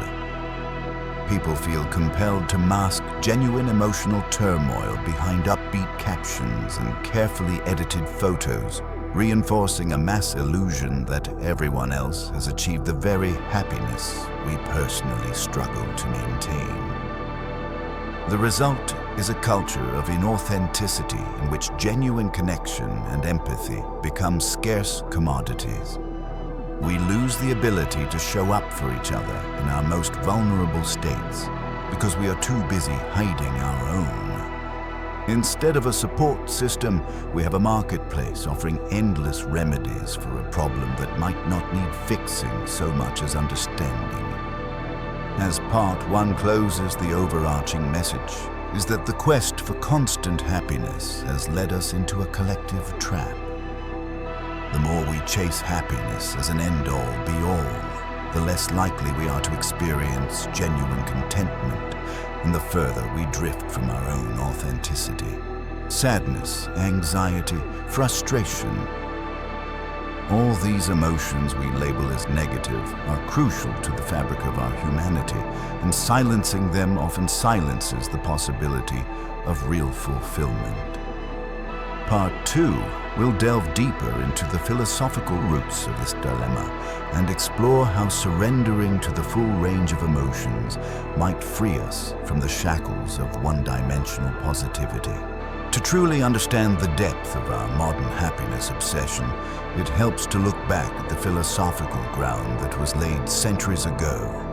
People feel compelled to mask genuine emotional turmoil behind upbeat captions and carefully edited photos, reinforcing a mass illusion that everyone else has achieved the very happiness we personally struggle to maintain. The result is a culture of inauthenticity in which genuine connection and empathy become scarce commodities. We lose the ability to show up for each other in our most vulnerable states because we are too busy hiding our own. Instead of a support system, we have a marketplace offering endless remedies for a problem that might not need fixing so much as understanding. As part one closes, the overarching message is that the quest for constant happiness has led us into a collective trap. The more we chase happiness as an end-all, be-all, the less likely we are to experience genuine contentment, and the further we drift from our own authenticity. Sadness, anxiety, frustration. All these emotions we label as negative are crucial to the fabric of our humanity, and silencing them often silences the possibility of real fulfillment. Part 2 will delve deeper into the philosophical roots of this dilemma and explore how surrendering to the full range of emotions might free us from the shackles of one-dimensional positivity. To truly understand the depth of our modern happiness obsession, it helps to look back at the philosophical ground that was laid centuries ago.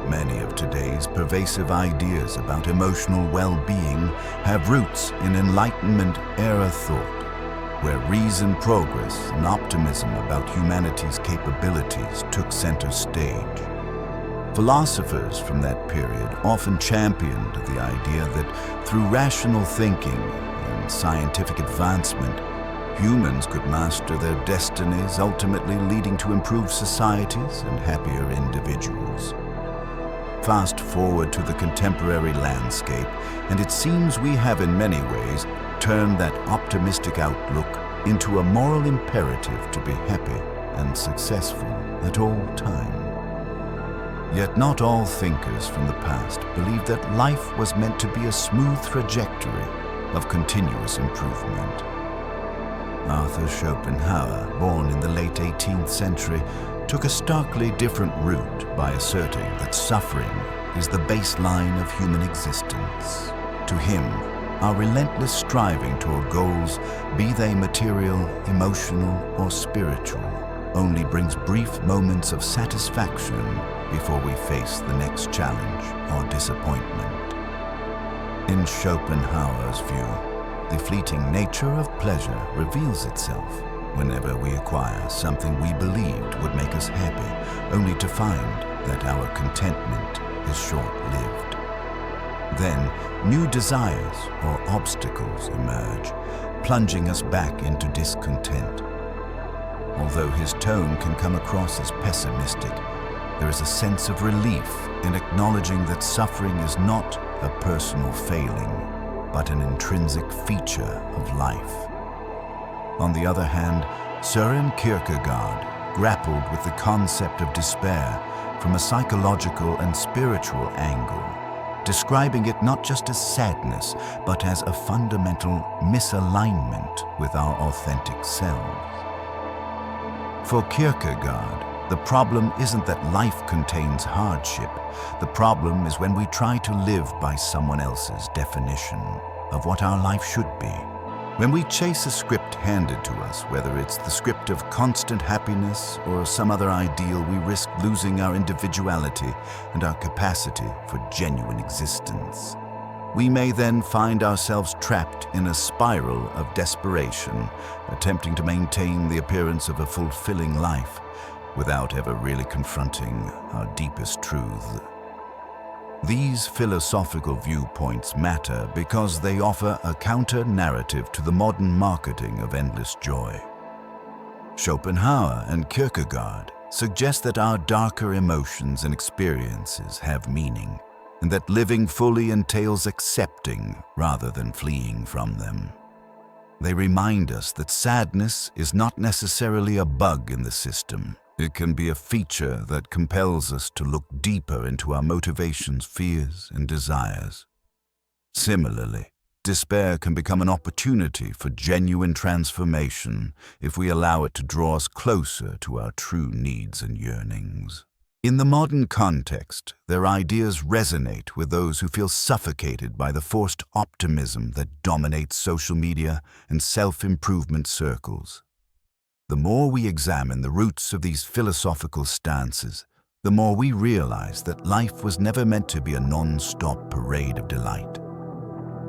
Many of today's pervasive ideas about emotional well-being have roots in Enlightenment-era thought, where reason, progress, and optimism about humanity's capabilities took center stage. Philosophers from that period often championed the idea that through rational thinking and scientific advancement, humans could master their destinies, ultimately leading to improved societies and happier individuals. Fast forward to the contemporary landscape, and it seems we have in many ways turned that optimistic outlook into a moral imperative to be happy and successful at all time. Yet not all thinkers from the past believed that life was meant to be a smooth trajectory of continuous improvement. Arthur Schopenhauer, born in the late 18th century, took a starkly different route by asserting that suffering is the baseline of human existence. To him, our relentless striving toward goals, be they material, emotional, or spiritual, only brings brief moments of satisfaction before we face the next challenge or disappointment. In Schopenhauer's view, the fleeting nature of pleasure reveals itself whenever we acquire something we believed would make us happy, only to find that our contentment is short-lived. Then, new desires or obstacles emerge, plunging us back into discontent. Although his tone can come across as pessimistic, there is a sense of relief in acknowledging that suffering is not a personal failing, but an intrinsic feature of life. On the other hand, Søren Kierkegaard grappled with the concept of despair from a psychological and spiritual angle. describing it not just as sadness, but as a fundamental misalignment with our authentic selves. For Kierkegaard, the problem isn't that life contains hardship. The problem is when we try to live by someone else's definition of what our life should be. When we chase a script handed to us, whether it's the script of constant happiness or some other ideal, we risk losing our individuality and our capacity for genuine existence. We may then find ourselves trapped in a spiral of desperation, attempting to maintain the appearance of a fulfilling life without ever really confronting our deepest truth. These philosophical viewpoints matter because they offer a counter-narrative to the modern marketing of endless joy. Schopenhauer and Kierkegaard suggest that our darker emotions and experiences have meaning, and that living fully entails accepting rather than fleeing from them. They remind us that sadness is not necessarily a bug in the system. It can be a feature that compels us to look deeper into our motivations, fears, and desires. Similarly, despair can become an opportunity for genuine transformation if we allow it to draw us closer to our true needs and yearnings. In the modern context, their ideas resonate with those who feel suffocated by the forced optimism that dominates social media and self-improvement circles. The more we examine the roots of these philosophical stances, the more we realize that life was never meant to be a non-stop parade of delight.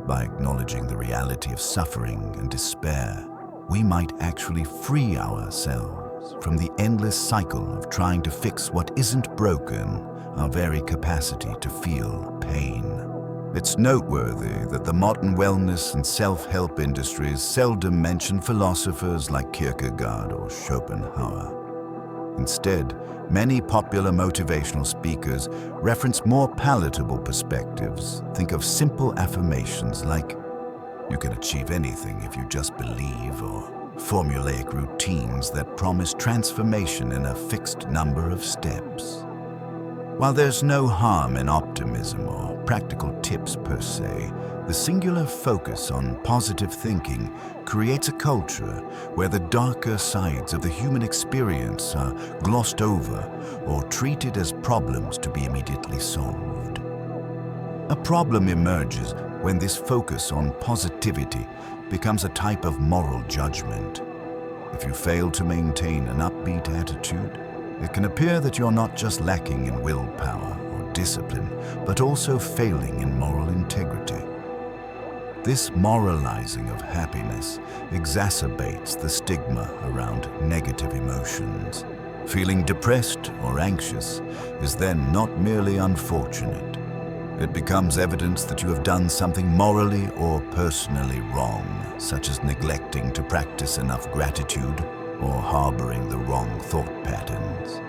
By acknowledging the reality of suffering and despair, we might actually free ourselves from the endless cycle of trying to fix what isn't broken, our very capacity to feel pain. It's noteworthy that the modern wellness and self-help industries seldom mention philosophers like Kierkegaard or Schopenhauer. Instead, many popular motivational speakers reference more palatable perspectives. Think of simple affirmations like, "You can achieve anything if you just believe," or formulaic routines that promise transformation in a fixed number of steps. While there's no harm in optimism or practical tips per se, the singular focus on positive thinking creates a culture where the darker sides of the human experience are glossed over or treated as problems to be immediately solved. A problem emerges when this focus on positivity becomes a type of moral judgment. If you fail to maintain an upbeat attitude, it can appear that you're not just lacking in willpower or discipline, but also failing in moral integrity. This moralizing of happiness exacerbates the stigma around negative emotions. Feeling depressed or anxious is then not merely unfortunate. It becomes evidence that you have done something morally or personally wrong, such as neglecting to practice enough gratitude or harboring the wrong thought patterns.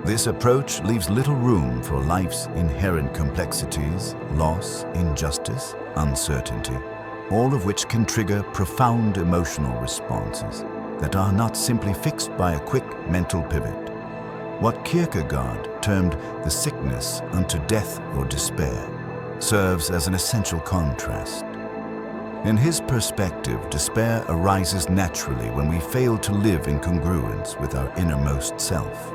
This approach leaves little room for life's inherent complexities, loss, injustice, uncertainty, all of which can trigger profound emotional responses that are not simply fixed by a quick mental pivot. What Kierkegaard termed the sickness unto death or despair serves as an essential contrast. In his perspective, despair arises naturally when we fail to live in congruence with our innermost self.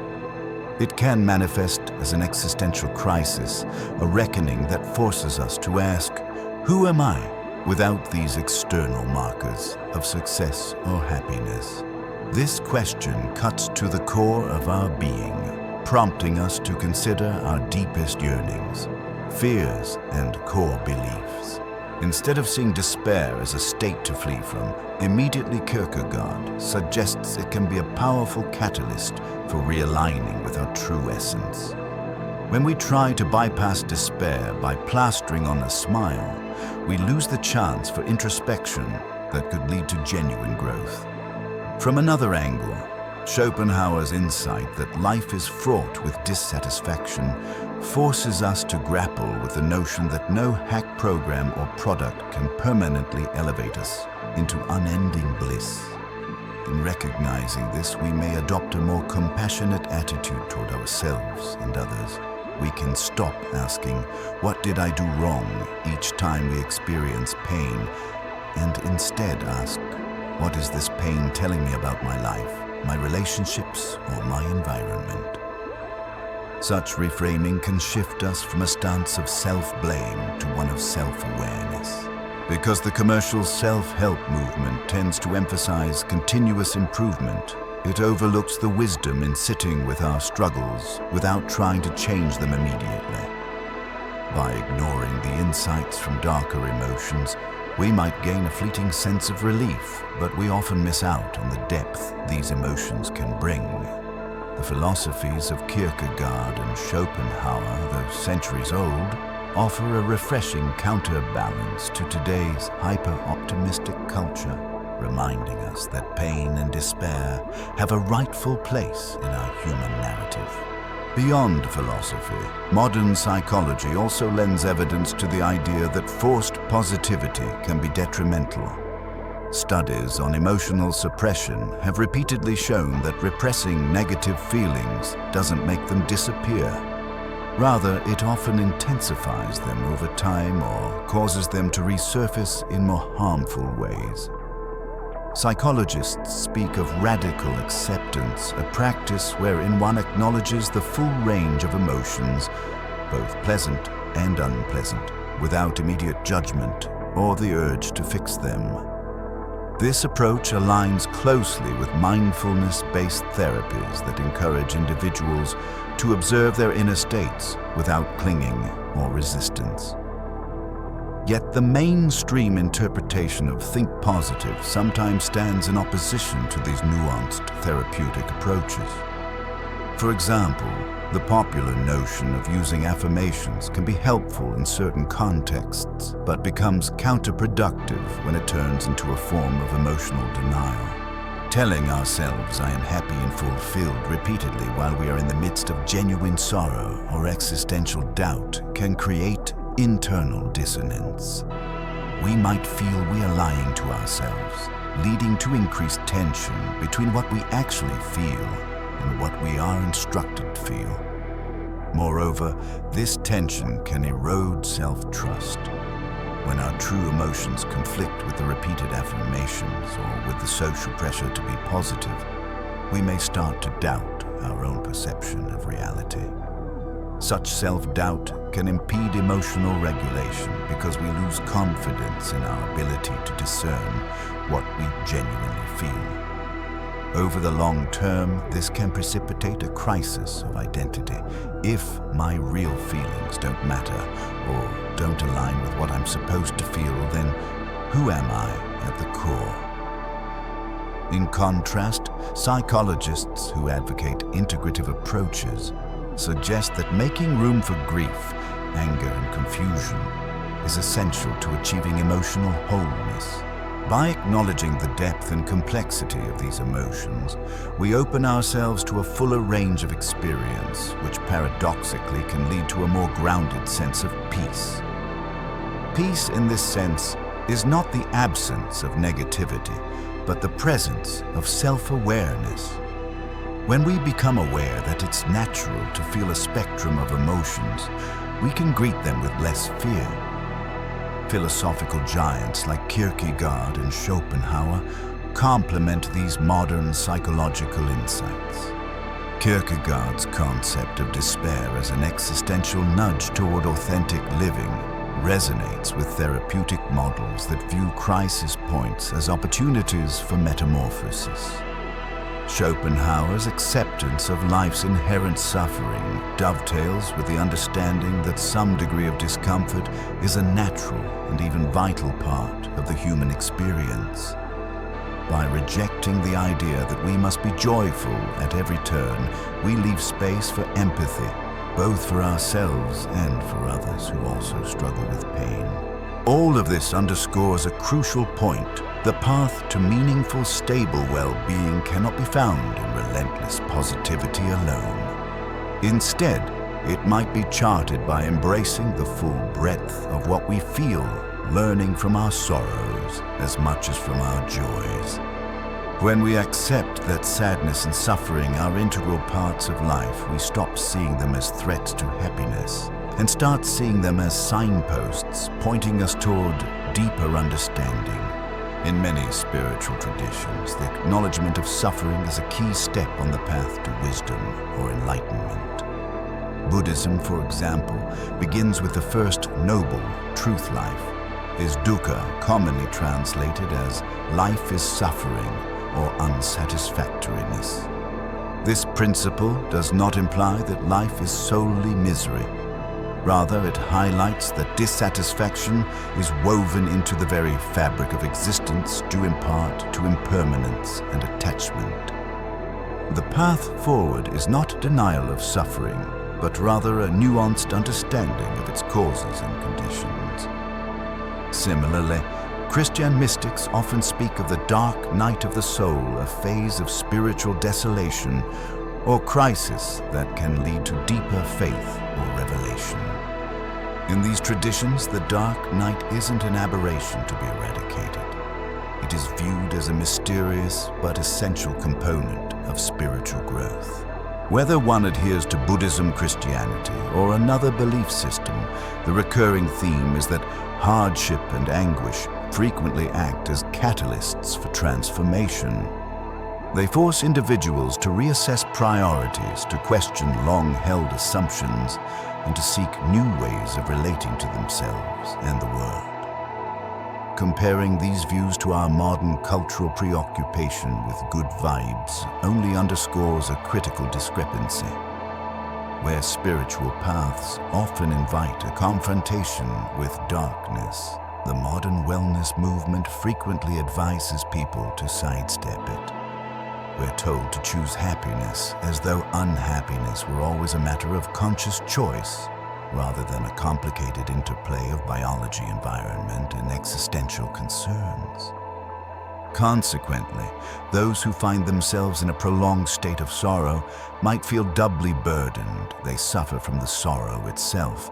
It can manifest as an existential crisis, a reckoning that forces us to ask, "Who am I?" without these external markers of success or happiness. This question cuts to the core of our being, prompting us to consider our deepest yearnings, fears, and core beliefs. Instead of seeing despair as a state to flee from, immediately Kierkegaard suggests it can be a powerful catalyst for realigning with our true essence. When we try to bypass despair by plastering on a smile, we lose the chance for introspection that could lead to genuine growth. From another angle, Schopenhauer's insight that life is fraught with dissatisfaction forces us to grapple with the notion that no hack program or product can permanently elevate us into unending bliss. In recognizing this, we may adopt a more compassionate attitude toward ourselves and others, we can stop asking, "What did I do wrong?" each time we experience pain, and instead ask, "What is this pain telling me about my life, my relationships, or my environment?" Such reframing can shift us from a stance of self-blame to one of self-awareness. Because the commercial self-help movement tends to emphasize continuous improvement, it overlooks the wisdom in sitting with our struggles without trying to change them immediately. By ignoring the insights from darker emotions, we might gain a fleeting sense of relief, but we often miss out on the depth these emotions can bring. The philosophies of Kierkegaard and Schopenhauer, though centuries old, offer a refreshing counterbalance to today's hyper-optimistic culture, reminding us that pain and despair have a rightful place in our human narrative. Beyond philosophy, modern psychology also lends evidence to the idea that forced positivity can be detrimental. Studies on emotional suppression have repeatedly shown that repressing negative feelings doesn't make them disappear. Rather, it often intensifies them over time or causes them to resurface in more harmful ways. Psychologists speak of radical acceptance, a practice wherein one acknowledges the full range of emotions, both pleasant and unpleasant, without immediate judgment or the urge to fix them. This approach aligns closely with mindfulness-based therapies that encourage individuals to observe their inner states without clinging or resistance. Yet the mainstream interpretation of think positive sometimes stands in opposition to these nuanced therapeutic approaches. For example, the popular notion of using affirmations can be helpful in certain contexts, but becomes counterproductive when it turns into a form of emotional denial. Telling ourselves "I am happy and fulfilled" repeatedly while we are in the midst of genuine sorrow or existential doubt can create internal dissonance. We might feel we are lying to ourselves, leading to increased tension between what we actually feel and what we are instructed to feel. Moreover, this tension can erode self-trust. When our true emotions conflict with the repeated affirmations or with the social pressure to be positive, we may start to doubt our own perception of reality. Such self-doubt can impede emotional regulation because we lose confidence in our ability to discern what we genuinely feel. Over the long term, this can precipitate a crisis of identity. If my real feelings don't matter or don't align with what I'm supposed to feel, then who am I at the core? In contrast, psychologists who advocate integrative approaches suggest that making room for grief, anger, and confusion is essential to achieving emotional wholeness. By acknowledging the depth and complexity of these emotions, we open ourselves to a fuller range of experience, which paradoxically can lead to a more grounded sense of peace. Peace, in this sense, is not the absence of negativity, but the presence of self-awareness. When we become aware that it's natural to feel a spectrum of emotions, we can greet them with less fear. Philosophical giants like Kierkegaard and Schopenhauer complement these modern psychological insights. Kierkegaard's concept of despair as an existential nudge toward authentic living resonates with therapeutic models that view crisis points as opportunities for metamorphosis. Schopenhauer's acceptance of life's inherent suffering dovetails with the understanding that some degree of discomfort is a natural and even vital part of the human experience. By rejecting the idea that we must be joyful at every turn, we leave space for empathy, both for ourselves and for others who also struggle with pain. All of this underscores a crucial point. The path to meaningful, stable well-being cannot be found in relentless positivity alone. Instead, it might be charted by embracing the full breadth of what we feel, learning from our sorrows as much as from our joys. When we accept that sadness and suffering are integral parts of life, we stop seeing them as threats to happiness and start seeing them as signposts pointing us toward deeper understanding. In many spiritual traditions, the acknowledgement of suffering is a key step on the path to wisdom or enlightenment. Buddhism, for example, begins with the first noble, truth life. Is dukkha commonly translated as life is suffering or unsatisfactoriness. This principle does not imply that life is solely misery. Rather, it highlights that dissatisfaction is woven into the very fabric of existence due in part to impermanence and attachment. The path forward is not denial of suffering, but rather a nuanced understanding of its causes and conditions. Similarly, Christian mystics often speak of the dark night of the soul, a phase of spiritual desolation or crisis that can lead to deeper faith or revelation. In these traditions, the dark night isn't an aberration to be eradicated. It is viewed as a mysterious but essential component of spiritual growth. Whether one adheres to Buddhism, Christianity, or another belief system, the recurring theme is that hardship and anguish frequently act as catalysts for transformation. They force individuals to reassess priorities, to question long-held assumptions, and to seek new ways of relating to themselves and the world. Comparing these views to our modern cultural preoccupation with good vibes only underscores a critical discrepancy. Where spiritual paths often invite a confrontation with darkness, the modern wellness movement frequently advises people to sidestep it. We're told to choose happiness as though unhappiness were always a matter of conscious choice, rather than a complicated interplay of biology, environment, and existential concerns. Consequently, those who find themselves in a prolonged state of sorrow might feel doubly burdened. They suffer from the sorrow itself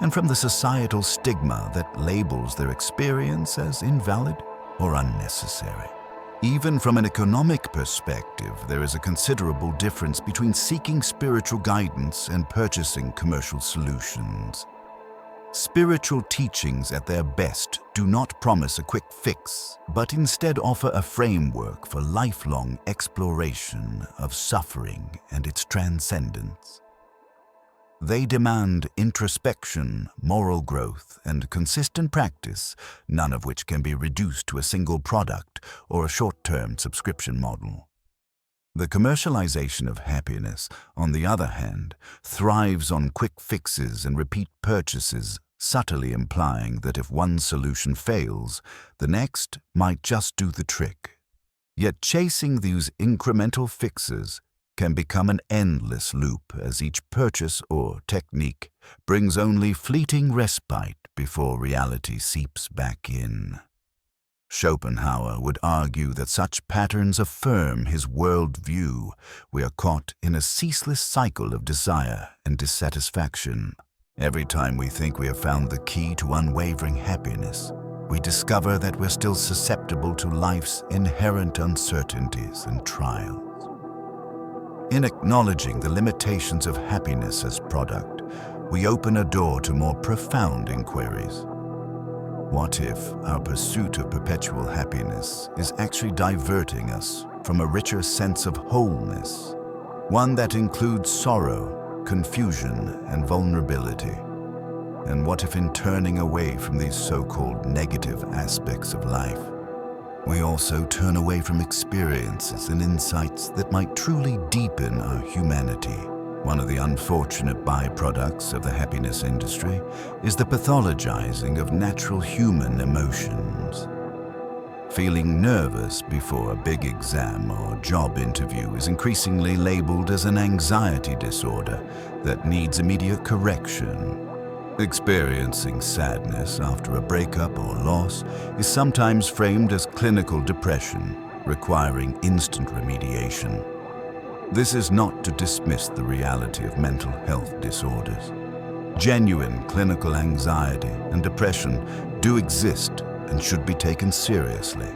and from the societal stigma that labels their experience as invalid or unnecessary. Even from an economic perspective, there is a considerable difference between seeking spiritual guidance and purchasing commercial solutions. Spiritual teachings at their best do not promise a quick fix, but instead offer a framework for lifelong exploration of suffering and its transcendence. They demand introspection, moral growth, and consistent practice, none of which can be reduced to a single product or a short-term subscription model. The commercialization of happiness, on the other hand, thrives on quick fixes and repeat purchases, subtly implying that if one solution fails, the next might just do the trick. Yet chasing these incremental fixes can become an endless loop, as each purchase or technique brings only fleeting respite before reality seeps back in. Schopenhauer would argue that such patterns affirm his worldview. We are caught in a ceaseless cycle of desire and dissatisfaction. Every time we think we have found the key to unwavering happiness, we discover that we're still susceptible to life's inherent uncertainties and trials. In acknowledging the limitations of happiness as product, we open a door to more profound inquiries. What if our pursuit of perpetual happiness is actually diverting us from a richer sense of wholeness, one that includes sorrow, confusion, and vulnerability? And what if in turning away from these so-called negative aspects of life, we also turn away from experiences and insights that might truly deepen our humanity? One of the unfortunate byproducts of the happiness industry is the pathologizing of natural human emotions. Feeling nervous before a big exam or job interview is increasingly labeled as an anxiety disorder that needs immediate correction. Experiencing sadness after a breakup or loss is sometimes framed as clinical depression, requiring instant remediation. This is not to dismiss the reality of mental health disorders. Genuine clinical anxiety and depression do exist and should be taken seriously.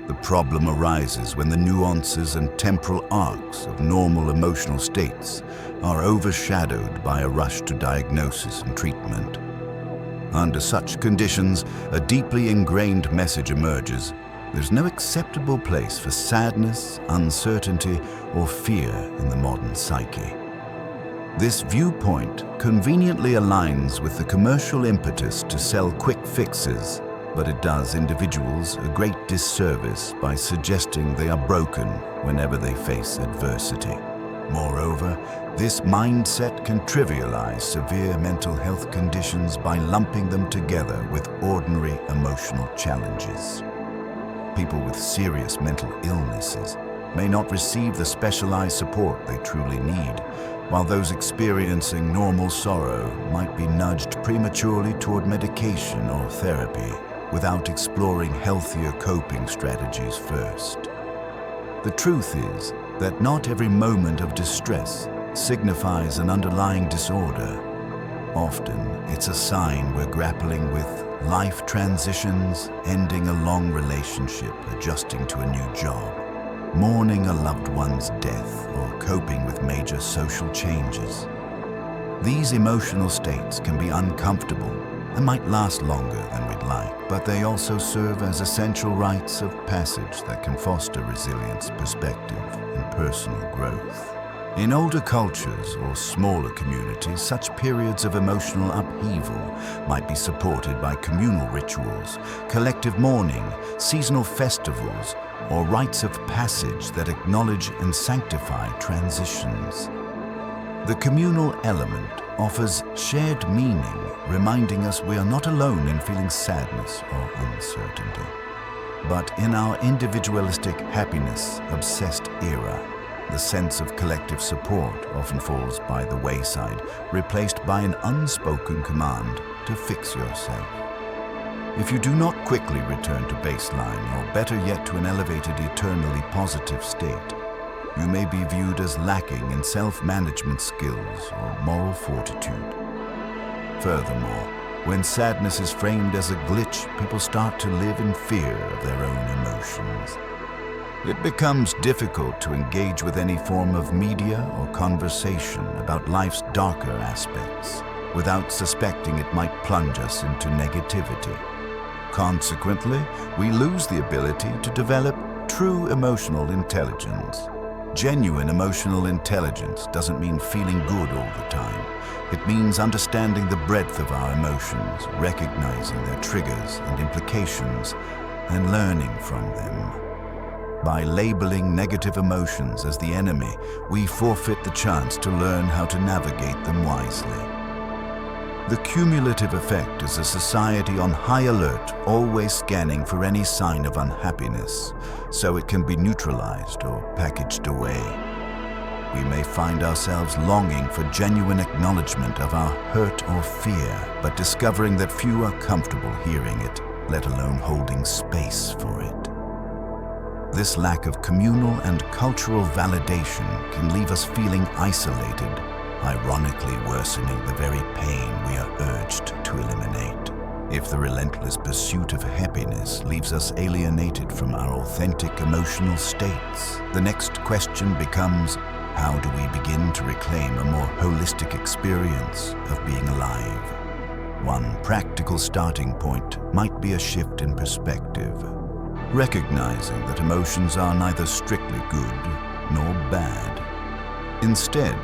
The problem arises when the nuances and temporal arcs of normal emotional states are overshadowed by a rush to diagnosis and treatment. Under such conditions, a deeply ingrained message emerges: there's no acceptable place for sadness, uncertainty, or fear in the modern psyche. This viewpoint conveniently aligns with the commercial impetus to sell quick fixes, but it does individuals a great disservice by suggesting they are broken whenever they face adversity. Moreover, this mindset can trivialize severe mental health conditions by lumping them together with ordinary emotional challenges. People with serious mental illnesses may not receive the specialized support they truly need, while those experiencing normal sorrow might be nudged prematurely toward medication or therapy without exploring healthier coping strategies first. The truth is that not every moment of distress signifies an underlying disorder. Often, it's a sign we're grappling with life transitions, ending a long relationship, adjusting to a new job, mourning a loved one's death, or coping with major social changes. These emotional states can be uncomfortable and might last longer than we'd like, but they also serve as essential rites of passage that can foster resilience, perspective, and personal growth. In older cultures or smaller communities, such periods of emotional upheaval might be supported by communal rituals, collective mourning, seasonal festivals, or rites of passage that acknowledge and sanctify transitions. The communal element offers shared meaning, reminding us we are not alone in feeling sadness or uncertainty. But in our individualistic, happiness-obsessed era, the sense of collective support often falls by the wayside, replaced by an unspoken command to fix yourself. If you do not quickly return to baseline, or better yet to an elevated, eternally positive state, you may be viewed as lacking in self-management skills or moral fortitude. Furthermore, when sadness is framed as a glitch, people start to live in fear of their own emotions. It becomes difficult to engage with any form of media or conversation about life's darker aspects without suspecting it might plunge us into negativity. Consequently, we lose the ability to develop true emotional intelligence. Genuine emotional intelligence doesn't mean feeling good all the time. It means understanding the breadth of our emotions, recognizing their triggers and implications, and learning from them. By labeling negative emotions as the enemy, we forfeit the chance to learn how to navigate them wisely. The cumulative effect is a society on high alert, always scanning for any sign of unhappiness, so it can be neutralized or packaged away. We may find ourselves longing for genuine acknowledgement of our hurt or fear, but discovering that few are comfortable hearing it, let alone holding space for it. This lack of communal and cultural validation can leave us feeling isolated, ironically worsening the very pain we are urged to eliminate. If the relentless pursuit of happiness leaves us alienated from our authentic emotional states, the next question becomes, how do we begin to reclaim a more holistic experience of being alive? One practical starting point might be a shift in perspective, recognizing that emotions are neither strictly good nor bad. Instead,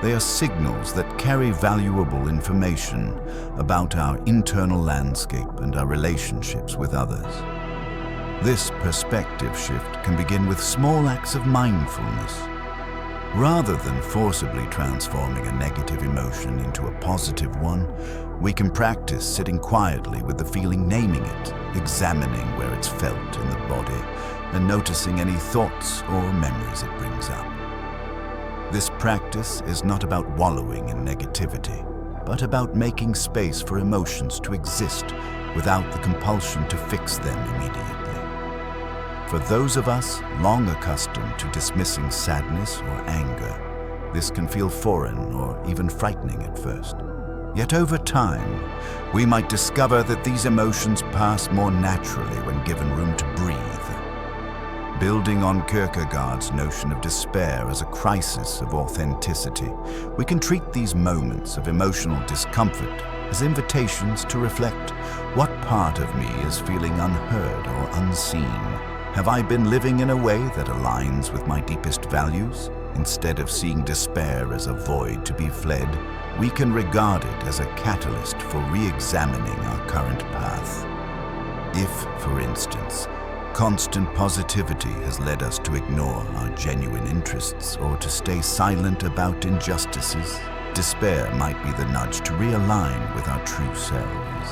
they are signals that carry valuable information about our internal landscape and our relationships with others. This perspective shift can begin with small acts of mindfulness. Rather than forcibly transforming a negative emotion into a positive one, we can practice sitting quietly with the feeling, naming it, examining where it's felt in the body, and noticing any thoughts or memories it brings up. This practice is not about wallowing in negativity, but about making space for emotions to exist without the compulsion to fix them immediately. For those of us long accustomed to dismissing sadness or anger, this can feel foreign or even frightening at first. Yet over time, we might discover that these emotions pass more naturally when given room to breathe. Building on Kierkegaard's notion of despair as a crisis of authenticity, we can treat these moments of emotional discomfort as invitations to reflect: what part of me is feeling unheard or unseen? Have I been living in a way that aligns with my deepest values? Instead of seeing despair as a void to be fled, we can regard it as a catalyst for re-examining our current path. If, for instance, constant positivity has led us to ignore our genuine interests or to stay silent about injustices, despair might be the nudge to realign with our true selves.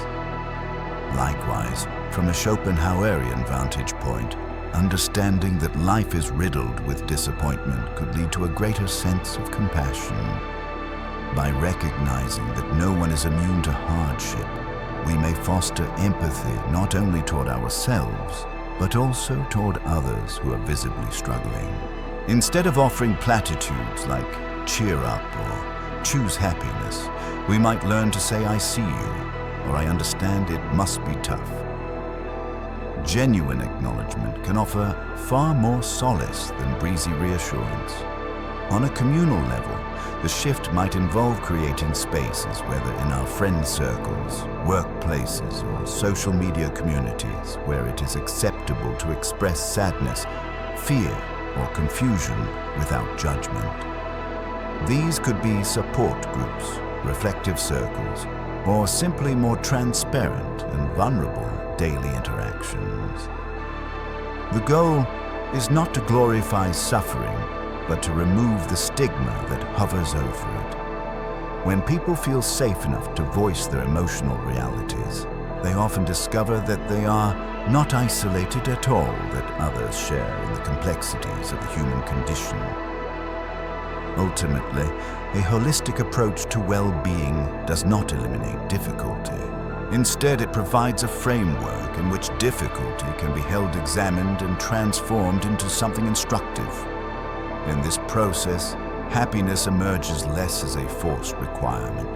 Likewise, from a Schopenhauerian vantage point, understanding that life is riddled with disappointment could lead to a greater sense of compassion. By recognizing that no one is immune to hardship, we may foster empathy not only toward ourselves, but also toward others who are visibly struggling. Instead of offering platitudes like "cheer up" or "choose happiness," we might learn to say "I see you," or "I understand it must be tough." Genuine acknowledgement can offer far more solace than breezy reassurance. On a communal level, the shift might involve creating spaces, whether in our friend circles, workplaces, or social media communities, where it is acceptable to express sadness, fear, or confusion without judgment. These could be support groups, reflective circles, or simply more transparent and vulnerable daily interactions. The goal is not to glorify suffering, but to remove the stigma that hovers over it. When people feel safe enough to voice their emotional realities, they often discover that they are not isolated at all, that others share in the complexities of the human condition. Ultimately, a holistic approach to well-being does not eliminate difficulty. Instead, it provides a framework in which difficulty can be held, examined, and transformed into something instructive. In this process, happiness emerges less as a forced requirement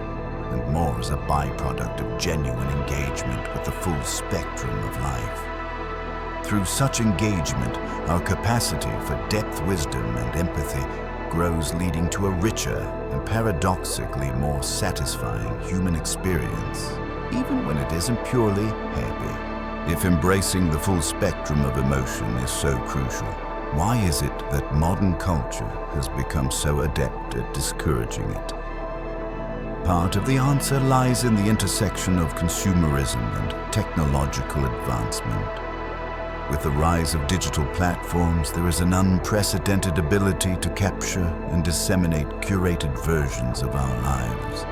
and more as a byproduct of genuine engagement with the full spectrum of life. Through such engagement, our capacity for depth, wisdom, and empathy grows, leading to a richer and paradoxically more satisfying human experience, even when it isn't purely happy. If embracing the full spectrum of emotion is so crucial, why is it that modern culture has become so adept at discouraging it? Part of the answer lies in the intersection of consumerism and technological advancement. With the rise of digital platforms, there is an unprecedented ability to capture and disseminate curated versions of our lives.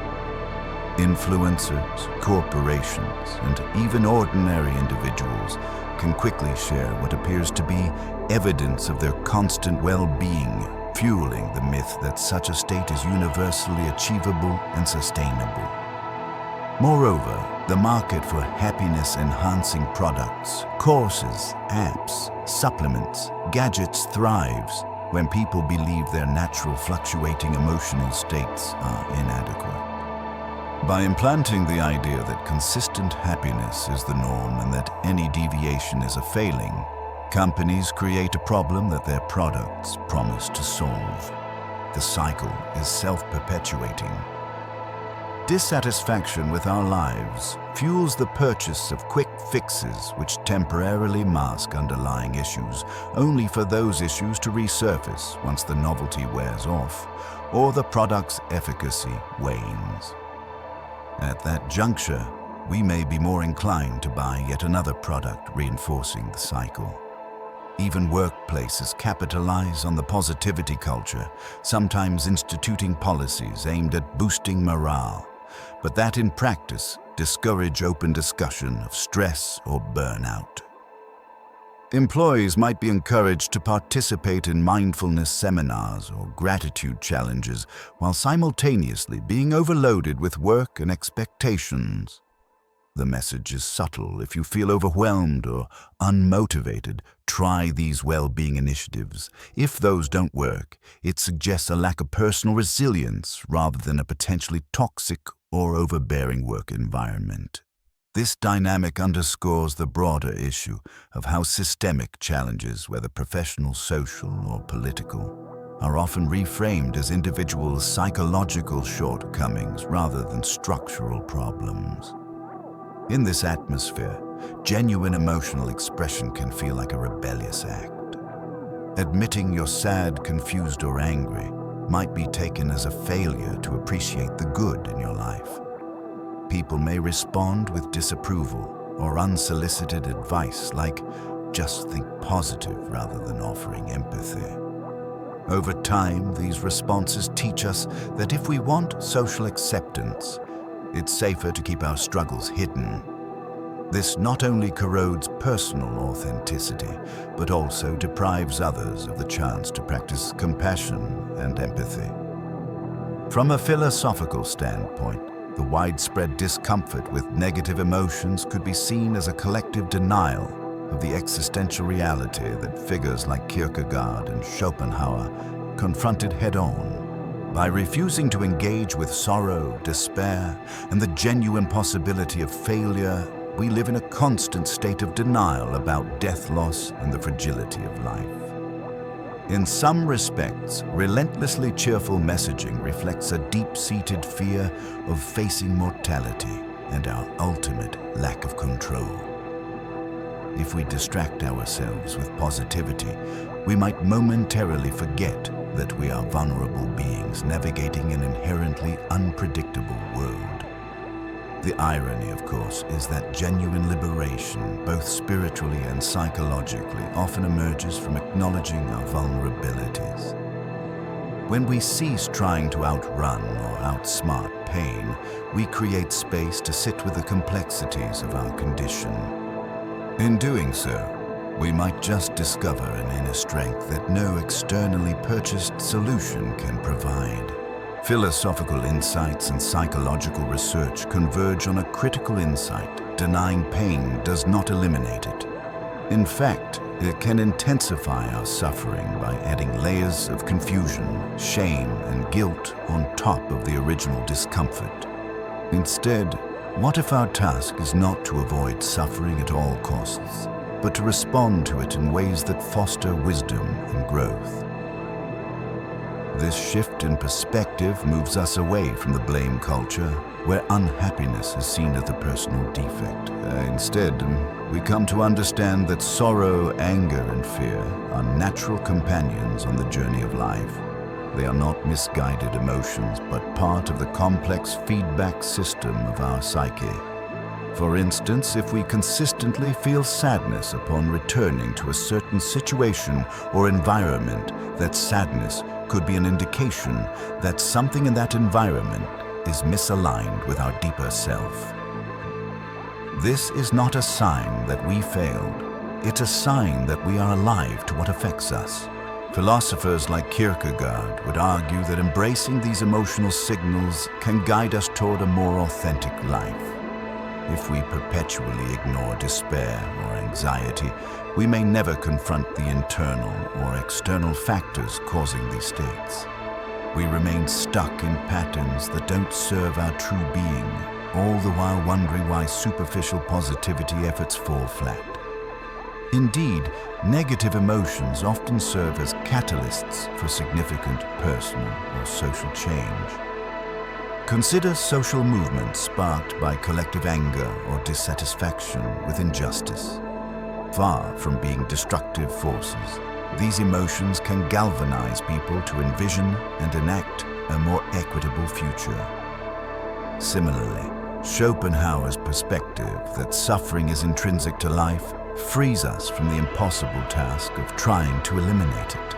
Influencers, corporations, and even ordinary individuals can quickly share what appears to be evidence of their constant well-being, fueling the myth that such a state is universally achievable and sustainable. Moreover, the market for happiness-enhancing products, courses, apps, supplements, gadgets thrives when people believe their natural fluctuating emotional states are inadequate. By implanting the idea that consistent happiness is the norm and that any deviation is a failing, companies create a problem that their products promise to solve. The cycle is self-perpetuating. Dissatisfaction with our lives fuels the purchase of quick fixes which temporarily mask underlying issues, only for those issues to resurface once the novelty wears off or the product's efficacy wanes. At that juncture, we may be more inclined to buy yet another product, reinforcing the cycle. Even workplaces capitalize on the positivity culture, sometimes instituting policies aimed at boosting morale, but that in practice discourage open discussion of stress or burnout. Employees might be encouraged to participate in mindfulness seminars or gratitude challenges while simultaneously being overloaded with work and expectations. The message is subtle. If you feel overwhelmed or unmotivated, try these well-being initiatives. If those don't work, it suggests a lack of personal resilience rather than a potentially toxic or overbearing work environment. This dynamic underscores the broader issue of how systemic challenges, whether professional, social, or political, are often reframed as individuals' psychological shortcomings rather than structural problems. In this atmosphere, genuine emotional expression can feel like a rebellious act. Admitting you're sad, confused, or angry might be taken as a failure to appreciate the good in your life. People may respond with disapproval or unsolicited advice like, just think positive rather than offering empathy. Over time, these responses teach us that if we want social acceptance, it's safer to keep our struggles hidden. This not only corrodes personal authenticity, but also deprives others of the chance to practice compassion and empathy. From a philosophical standpoint, the widespread discomfort with negative emotions could be seen as a collective denial of the existential reality that figures like Kierkegaard and Schopenhauer confronted head-on. By refusing to engage with sorrow, despair, and the genuine possibility of failure, we live in a constant state of denial about death, loss, and the fragility of life. In some respects, relentlessly cheerful messaging reflects a deep-seated fear of facing mortality and our ultimate lack of control. If we distract ourselves with positivity, we might momentarily forget that we are vulnerable beings navigating an inherently unpredictable world. The irony, of course, is that genuine liberation, both spiritually and psychologically, often emerges from acknowledging our vulnerabilities. When we cease trying to outrun or outsmart pain, we create space to sit with the complexities of our condition. In doing so, we might just discover an inner strength that no externally purchased solution can provide. Philosophical insights and psychological research converge on a critical insight: denying pain does not eliminate it. In fact, it can intensify our suffering by adding layers of confusion, shame, and guilt on top of the original discomfort. Instead, what if our task is not to avoid suffering at all costs, but to respond to it in ways that foster wisdom and growth? This shift in perspective moves us away from the blame culture, where unhappiness is seen as a personal defect. Instead, we come to understand that sorrow, anger, and fear are natural companions on the journey of life. They are not misguided emotions, but part of the complex feedback system of our psyche. For instance, if we consistently feel sadness upon returning to a certain situation or environment, that sadness could be an indication that something in that environment is misaligned with our deeper self. This is not a sign that we failed. It's a sign that we are alive to what affects us. Philosophers like Kierkegaard would argue that embracing these emotional signals can guide us toward a more authentic life. If we perpetually ignore despair or anxiety, we may never confront the internal or external factors causing these states. We remain stuck in patterns that don't serve our true being, all the while wondering why superficial positivity efforts fall flat. Indeed, negative emotions often serve as catalysts for significant personal or social change. Consider social movements sparked by collective anger or dissatisfaction with injustice. Far from being destructive forces, these emotions can galvanize people to envision and enact a more equitable future. Similarly, Schopenhauer's perspective that suffering is intrinsic to life frees us from the impossible task of trying to eliminate it.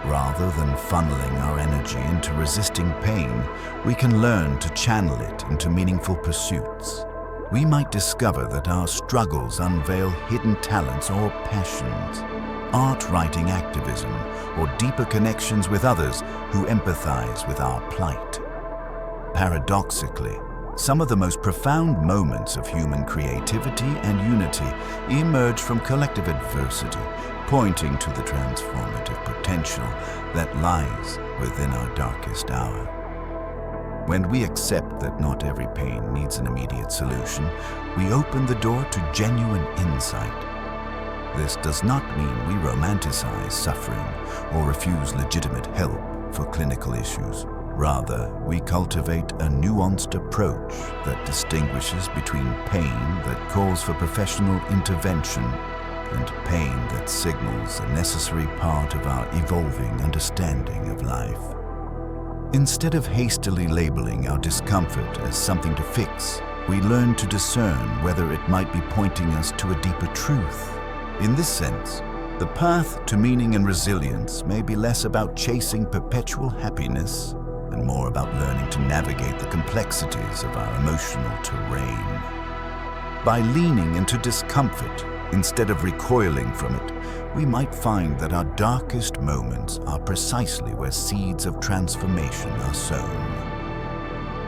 Rather than funneling our energy into resisting pain, we can learn to channel it into meaningful pursuits. We might discover that our struggles unveil hidden talents or passions, art, writing, activism, or deeper connections with others who empathize with our plight. Paradoxically, some of the most profound moments of human creativity and unity emerge from collective adversity, pointing to the transformative potential that lies within our darkest hour. When we accept that not every pain needs an immediate solution, we open the door to genuine insight. This does not mean we romanticize suffering or refuse legitimate help for clinical issues. Rather, we cultivate a nuanced approach that distinguishes between pain that calls for professional intervention and pain that signals a necessary part of our evolving understanding of life. Instead of hastily labeling our discomfort as something to fix, we learn to discern whether it might be pointing us to a deeper truth. In this sense, the path to meaning and resilience may be less about chasing perpetual happiness and more about learning to navigate the complexities of our emotional terrain. By leaning into discomfort instead of recoiling from it, we might find that our darkest moments are precisely where seeds of transformation are sown.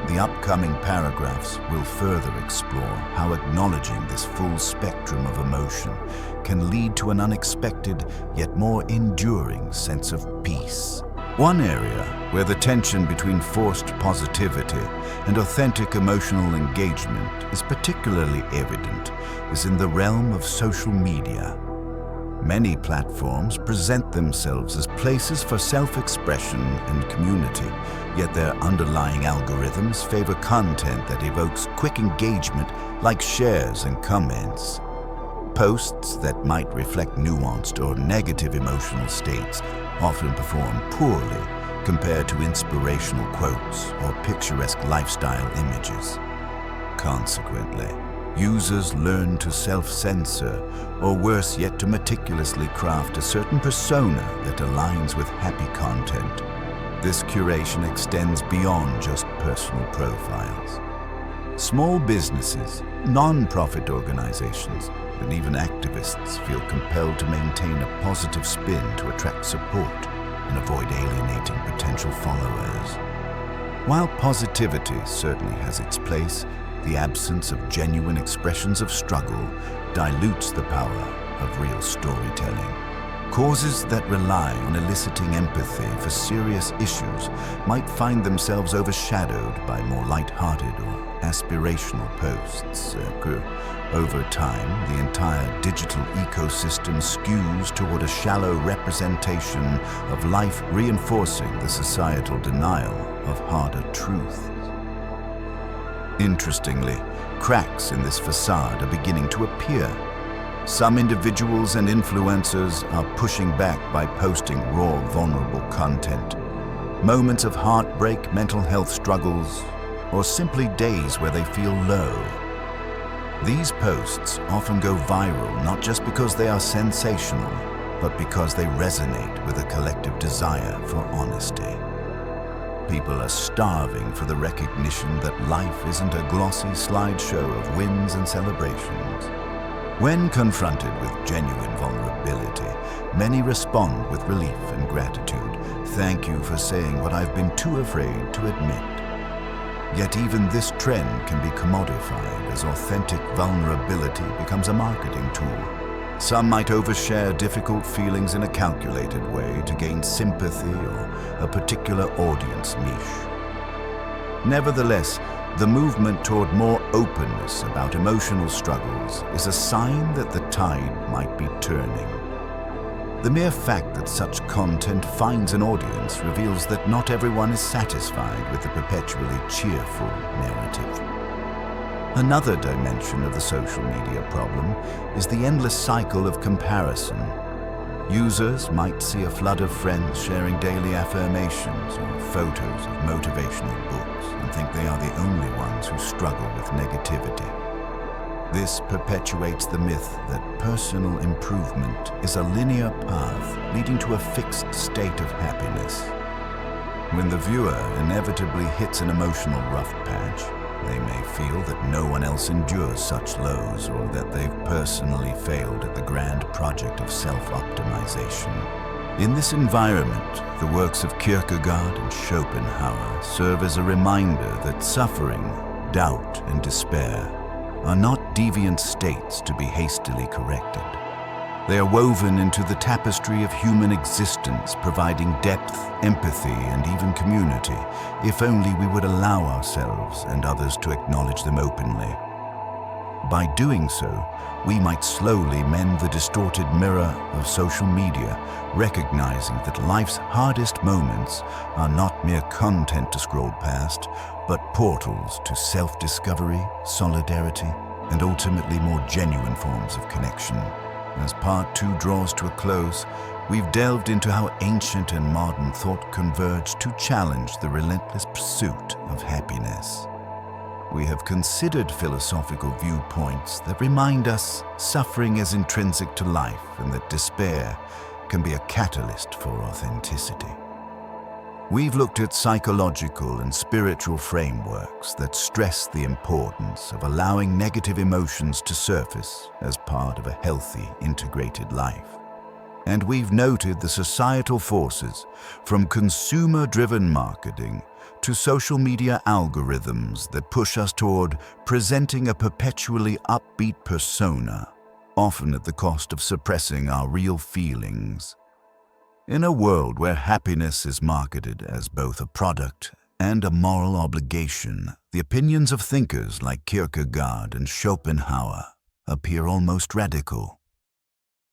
The upcoming paragraphs will further explore how acknowledging this full spectrum of emotion can lead to an unexpected yet more enduring sense of peace. One area where the tension between forced positivity and authentic emotional engagement is particularly evident is in the realm of social media. Many platforms present themselves as places for self-expression and community, yet their underlying algorithms favor content that evokes quick engagement like shares and comments. Posts that might reflect nuanced or negative emotional states often perform poorly compared to inspirational quotes or picturesque lifestyle images. Consequently, users learn to self-censor, or worse yet, to meticulously craft a certain persona that aligns with happy content. This curation extends beyond just personal profiles. Small businesses, non-profit organizations, and even activists feel compelled to maintain a positive spin to attract support and avoid alienating potential followers. While positivity certainly has its place, the absence of genuine expressions of struggle dilutes the power of real storytelling. Causes that rely on eliciting empathy for serious issues might find themselves overshadowed by more light-hearted or aspirational posts. Over time, the entire digital ecosystem skews toward a shallow representation of life, reinforcing the societal denial of harder truths. Interestingly, cracks in this facade are beginning to appear. Some individuals and influencers are pushing back by posting raw, vulnerable content. Moments of heartbreak, mental health struggles, or simply days where they feel low. These posts often go viral not just because they are sensational, but because they resonate with a collective desire for honesty. People are starving for the recognition that life isn't a glossy slideshow of wins and celebrations. When confronted with genuine vulnerability, many respond with relief and gratitude. "Thank you for saying what I've been too afraid to admit." Yet even this trend can be commodified as authentic vulnerability becomes a marketing tool. Some might overshare difficult feelings in a calculated way to gain sympathy or a particular audience niche. Nevertheless, the movement toward more openness about emotional struggles is a sign that the tide might be turning. The mere fact that such content finds an audience reveals that not everyone is satisfied with the perpetually cheerful narrative. Another dimension of the social media problem is the endless cycle of comparison. Users might see a flood of friends sharing daily affirmations or photos of motivational books and think they are the only ones who struggle with negativity. This perpetuates the myth that personal improvement is a linear path leading to a fixed state of happiness. When the viewer inevitably hits an emotional rough patch, they may feel that no one else endures such lows or that they've personally failed at the grand project of self-optimization. In this environment, the works of Kierkegaard and Schopenhauer serve as a reminder that suffering, doubt, and despair are not deviant states to be hastily corrected. They are woven into the tapestry of human existence, providing depth, empathy, and even community, if only we would allow ourselves and others to acknowledge them openly. By doing so, we might slowly mend the distorted mirror of social media, recognizing that life's hardest moments are not mere content to scroll past, but portals to self-discovery, solidarity, and ultimately more genuine forms of connection. As Part 2 draws to a close, we've delved into how ancient and modern thought converge to challenge the relentless pursuit of happiness. We have considered philosophical viewpoints that remind us suffering is intrinsic to life and that despair can be a catalyst for authenticity. We've looked at psychological and spiritual frameworks that stress the importance of allowing negative emotions to surface as part of a healthy, integrated life. And we've noted the societal forces, from consumer-driven marketing to social media algorithms, that push us toward presenting a perpetually upbeat persona, often at the cost of suppressing our real feelings. In a world where happiness is marketed as both a product and a moral obligation, the opinions of thinkers like Kierkegaard and Schopenhauer appear almost radical.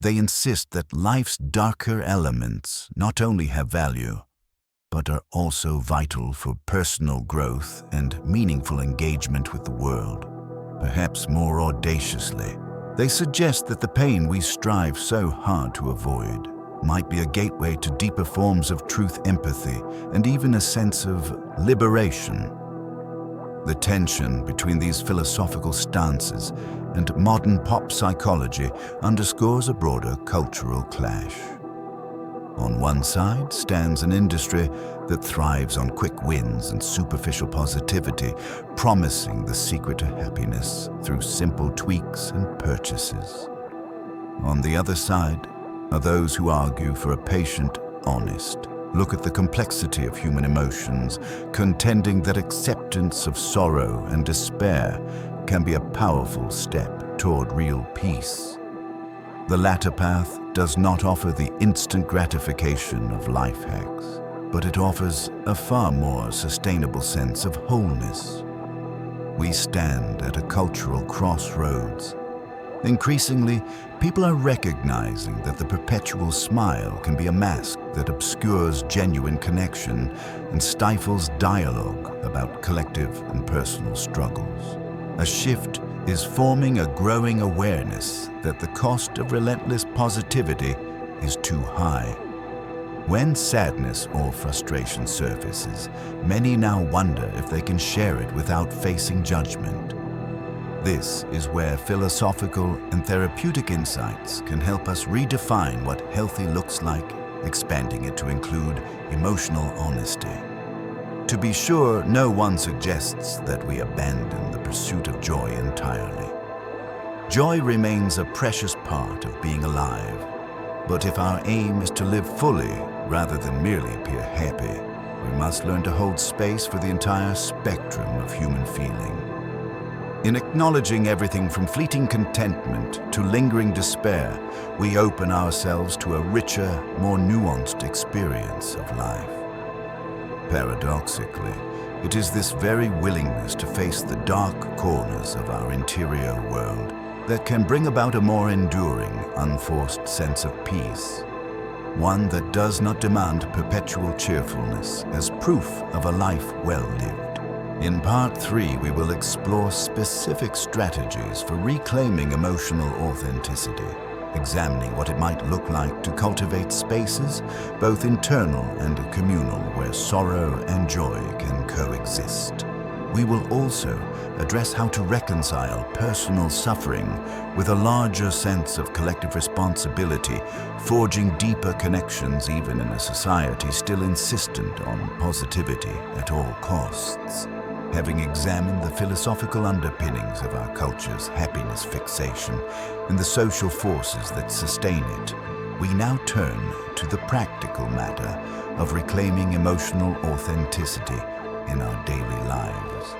They insist that life's darker elements not only have value, but are also vital for personal growth and meaningful engagement with the world. Perhaps more audaciously, they suggest that the pain we strive so hard to avoid might be a gateway to deeper forms of truth, empathy, and even a sense of liberation. The tension between these philosophical stances and modern pop psychology underscores a broader cultural clash. On one side stands an industry that thrives on quick wins and superficial positivity, promising the secret to happiness through simple tweaks and purchases. On the other side are those who argue for a patient, honest look at the complexity of human emotions, contending that acceptance of sorrow and despair can be a powerful step toward real peace. The latter path does not offer the instant gratification of life hacks, but it offers a far more sustainable sense of wholeness. We stand at a cultural crossroads. Increasingly, people are recognizing that the perpetual smile can be a mask that obscures genuine connection and stifles dialogue about collective and personal struggles. A shift is forming a growing awareness that the cost of relentless positivity is too high. When sadness or frustration surfaces, many now wonder if they can share it without facing judgment. This is where philosophical and therapeutic insights can help us redefine what healthy looks like, expanding it to include emotional honesty. To be sure, no one suggests that we abandon the pursuit of joy entirely. Joy remains a precious part of being alive, but if our aim is to live fully rather than merely appear happy, we must learn to hold space for the entire spectrum of human feeling. In acknowledging everything from fleeting contentment to lingering despair, we open ourselves to a richer, more nuanced experience of life. Paradoxically, it is this very willingness to face the dark corners of our interior world that can bring about a more enduring, unforced sense of peace, one that does not demand perpetual cheerfulness as proof of a life well lived. In Part 3, we will explore specific strategies for reclaiming emotional authenticity, examining what it might look like to cultivate spaces, both internal and communal, where sorrow and joy can coexist. We will also address how to reconcile personal suffering with a larger sense of collective responsibility, forging deeper connections even in a society still insistent on positivity at all costs. Having examined the philosophical underpinnings of our culture's happiness fixation and the social forces that sustain it, we now turn to the practical matter of reclaiming emotional authenticity in our daily lives.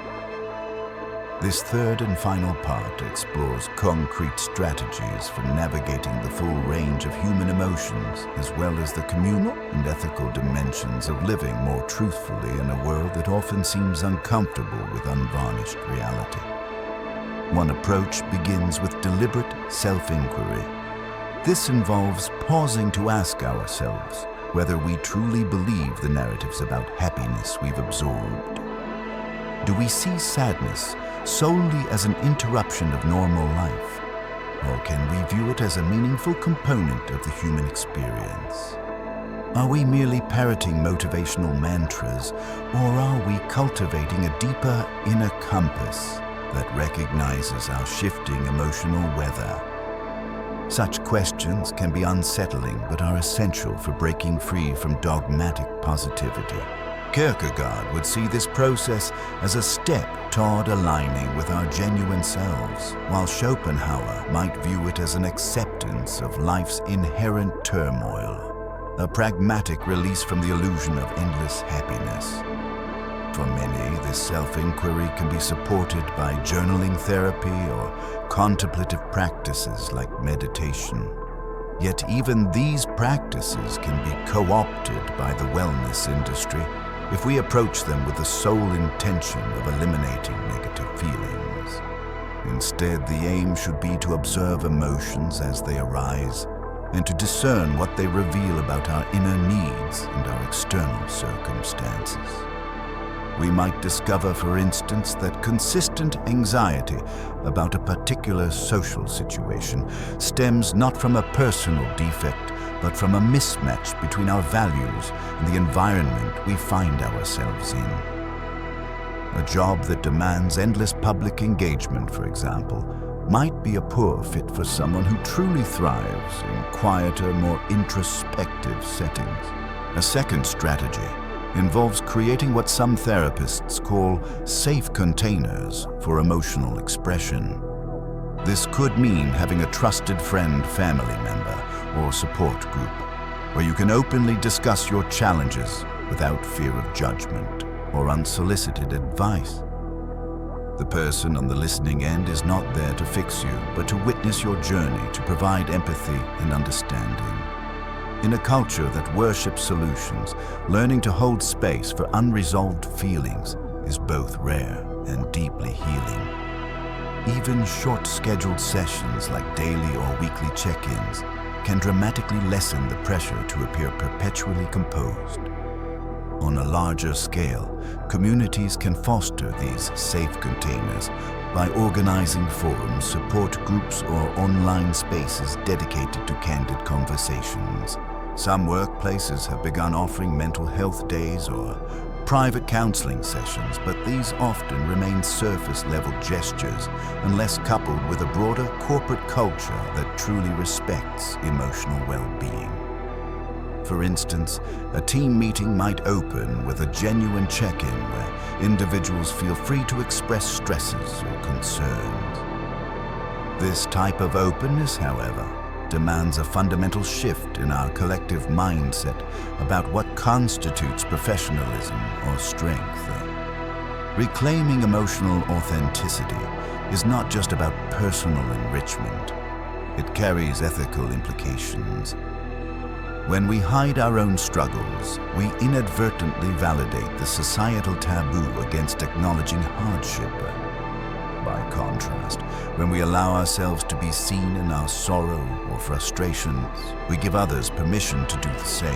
This third and final part explores concrete strategies for navigating the full range of human emotions, as well as the communal and ethical dimensions of living more truthfully in a world that often seems uncomfortable with unvarnished reality. One approach begins with deliberate self-inquiry. This involves pausing to ask ourselves whether we truly believe the narratives about happiness we've absorbed. Do we see sadness solely as an interruption of normal life, or can we view it as a meaningful component of the human experience? Are we merely parroting motivational mantras, or are we cultivating a deeper inner compass that recognizes our shifting emotional weather? Such questions can be unsettling but are essential for breaking free from dogmatic positivity. Kierkegaard would see this process as a step toward aligning with our genuine selves, while Schopenhauer might view it as an acceptance of life's inherent turmoil, a pragmatic release from the illusion of endless happiness. For many, this self-inquiry can be supported by journaling therapy or contemplative practices like meditation. Yet even these practices can be co-opted by the wellness industry if we approach them with the sole intention of eliminating negative feelings. Instead, the aim should be to observe emotions as they arise and to discern what they reveal about our inner needs and our external circumstances. We might discover, for instance, that consistent anxiety about a particular social situation stems not from a personal defect, but from a mismatch between our values and the environment we find ourselves in. A job that demands endless public engagement, for example, might be a poor fit for someone who truly thrives in quieter, more introspective settings. A second strategy involves creating what some therapists call safe containers for emotional expression. This could mean having a trusted friend, family member, or support group, where you can openly discuss your challenges without fear of judgment or unsolicited advice. The person on the listening end is not there to fix you, but to witness your journey, to provide empathy and understanding. In a culture that worships solutions, learning to hold space for unresolved feelings is both rare and deeply healing. Even short scheduled sessions like daily or weekly check-ins can dramatically lessen the pressure to appear perpetually composed. On a larger scale, communities can foster these safe containers by organizing forums, support groups, or online spaces dedicated to candid conversations. Some workplaces have begun offering mental health days or private counseling sessions, but these often remain surface-level gestures unless coupled with a broader corporate culture that truly respects emotional well-being. For instance, a team meeting might open with a genuine check-in where individuals feel free to express stresses or concerns. This type of openness, however, demands a fundamental shift in our collective mindset about what constitutes professionalism or strength. Reclaiming emotional authenticity is not just about personal enrichment. It carries ethical implications. When we hide our own struggles, we inadvertently validate the societal taboo against acknowledging hardship. By contrast, when we allow ourselves to be seen in our sorrow or frustrations, we give others permission to do the same.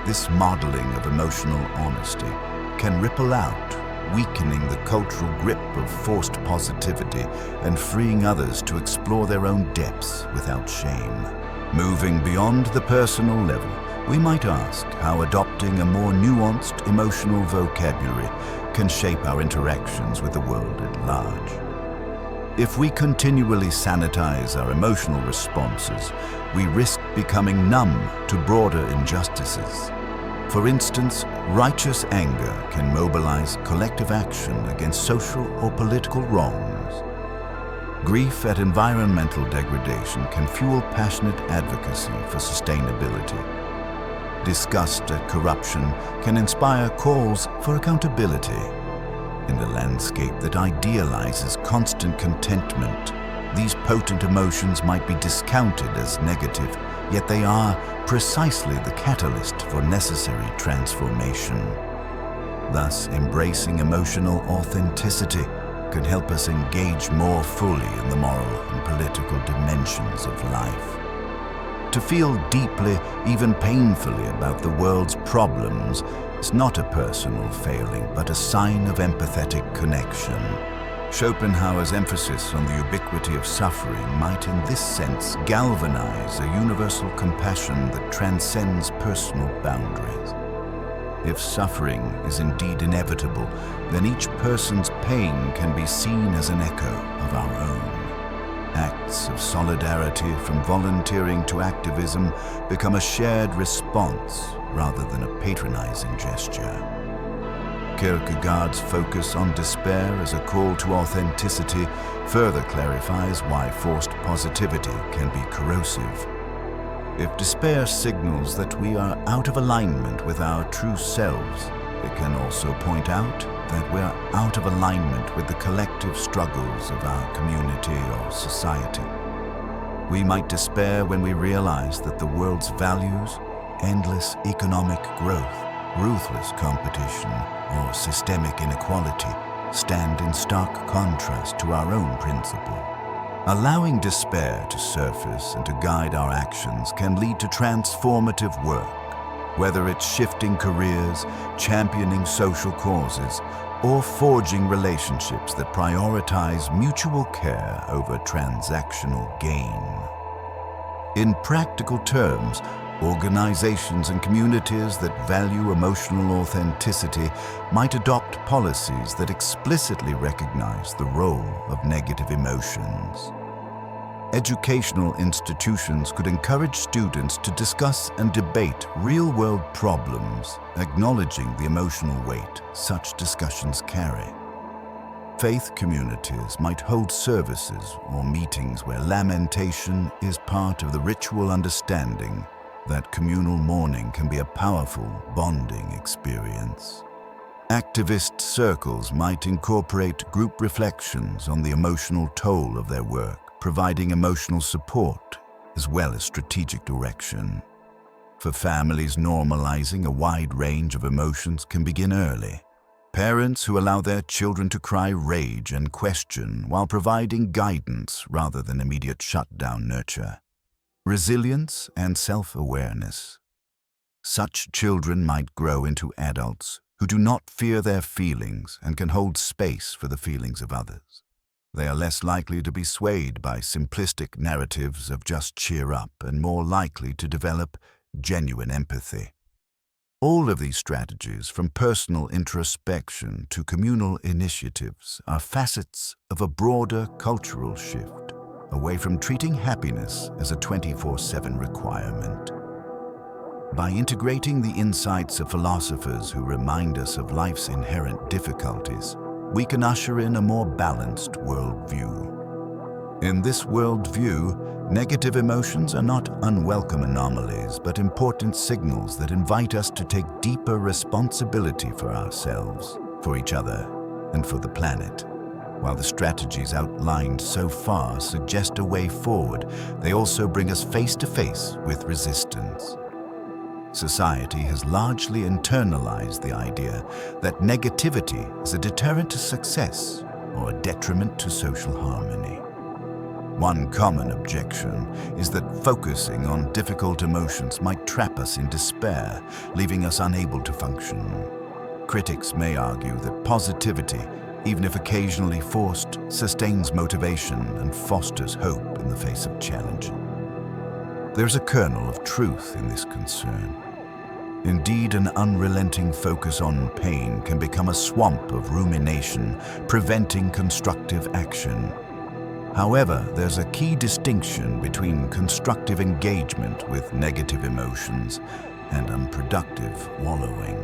This modeling of emotional honesty can ripple out, weakening the cultural grip of forced positivity and freeing others to explore their own depths without shame. Moving beyond the personal level, we might ask how adopting a more nuanced emotional vocabulary can shape our interactions with the world at large. If we continually sanitize our emotional responses, we risk becoming numb to broader injustices. For instance, righteous anger can mobilize collective action against social or political wrongs. Grief at environmental degradation can fuel passionate advocacy for sustainability. Disgust at corruption can inspire calls for accountability. In a landscape that idealizes constant contentment, these potent emotions might be discounted as negative, yet they are precisely the catalyst for necessary transformation. Thus, embracing emotional authenticity can help us engage more fully in the moral and political dimensions of life. To feel deeply, even painfully, about the world's problems is not a personal failing, but a sign of empathetic connection. Schopenhauer's emphasis on the ubiquity of suffering might in this sense galvanize a universal compassion that transcends personal boundaries. If suffering is indeed inevitable, then each person's pain can be seen as an echo of our own. Acts of solidarity, from volunteering to activism, become a shared response rather than a patronizing gesture. Kierkegaard's focus on despair as a call to authenticity further clarifies why forced positivity can be corrosive. If despair signals that we are out of alignment with our true selves, it can also point out that we are out of alignment with the collective struggles of our community or society. We might despair when we realize that the world's values, endless economic growth, ruthless competition, or systemic inequality stand in stark contrast to our own principle. Allowing despair to surface and to guide our actions can lead to transformative work, whether it's shifting careers, championing social causes, or forging relationships that prioritize mutual care over transactional gain. In practical terms, organizations and communities that value emotional authenticity might adopt policies that explicitly recognize the role of negative emotions. Educational institutions could encourage students to discuss and debate real-world problems, acknowledging the emotional weight such discussions carry. Faith communities might hold services or meetings where lamentation is part of the ritual understanding that communal mourning can be a powerful bonding experience. Activist circles might incorporate group reflections on the emotional toll of their work, providing emotional support as well as strategic direction. For families, normalizing a wide range of emotions can begin early. Parents who allow their children to cry, rage, and question while providing guidance rather than immediate shutdown nurture. Resilience and self-awareness. Such children might grow into adults who do not fear their feelings and can hold space for the feelings of others. They are less likely to be swayed by simplistic narratives of just cheer up and more likely to develop genuine empathy. All of these strategies, from personal introspection to communal initiatives, are facets of a broader cultural shift away from treating happiness as a 24/7 requirement. By integrating the insights of philosophers who remind us of life's inherent difficulties, we can usher in a more balanced worldview. In this worldview, negative emotions are not unwelcome anomalies, but important signals that invite us to take deeper responsibility for ourselves, for each other, and for the planet. While the strategies outlined so far suggest a way forward, they also bring us face to face with resistance. Society has largely internalized the idea that negativity is a deterrent to success or a detriment to social harmony. One common objection is that focusing on difficult emotions might trap us in despair, leaving us unable to function. Critics may argue that positivity, even if occasionally forced, sustains motivation and fosters hope in the face of challenge. There's a kernel of truth in this concern. Indeed, an unrelenting focus on pain can become a swamp of rumination, preventing constructive action. However, there's a key distinction between constructive engagement with negative emotions and unproductive wallowing.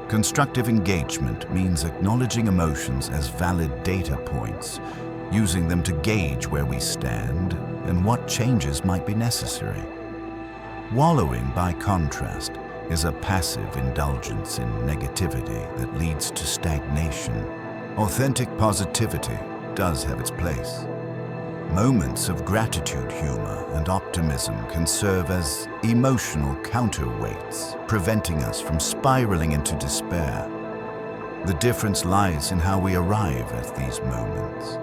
Constructive engagement means acknowledging emotions as valid data points, using them to gauge where we stand and what changes might be necessary. Wallowing, by contrast, is a passive indulgence in negativity that leads to stagnation. transformation, authentic positivity does have its place. Moments of gratitude, humor, and optimism can serve as emotional counterweights, preventing us from spiraling into despair. The difference lies in how we arrive at these moments.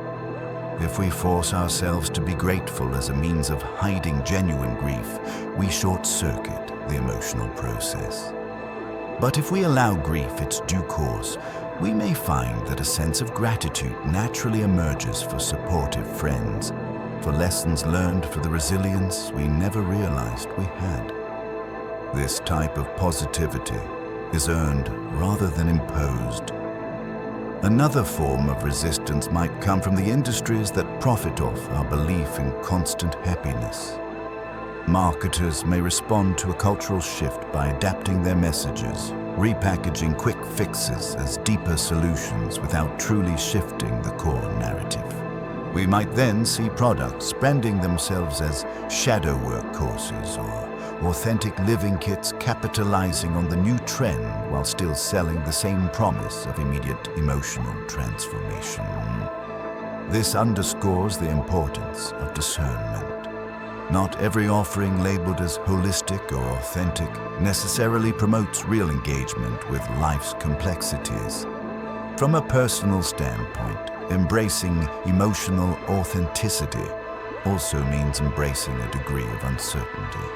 If we force ourselves to be grateful as a means of hiding genuine grief, we short-circuit the emotional process. But if we allow grief its due course, we may find that a sense of gratitude naturally emerges for supportive friends, for lessons learned, for the resilience we never realized we had. This type of positivity is earned rather than imposed. Another form of resistance might come from the industries that profit off our belief in constant happiness. Marketers may respond to a cultural shift by adapting their messages, repackaging quick fixes as deeper solutions without truly shifting the core narrative. We might then see products branding themselves as shadow work courses or authentic living kits, capitalizing on the new trend while still selling the same promise of immediate emotional transformation. This underscores the importance of discernment. Not every offering labeled as holistic or authentic necessarily promotes real engagement with life's complexities. From a personal standpoint, embracing emotional authenticity also means embracing a degree of uncertainty.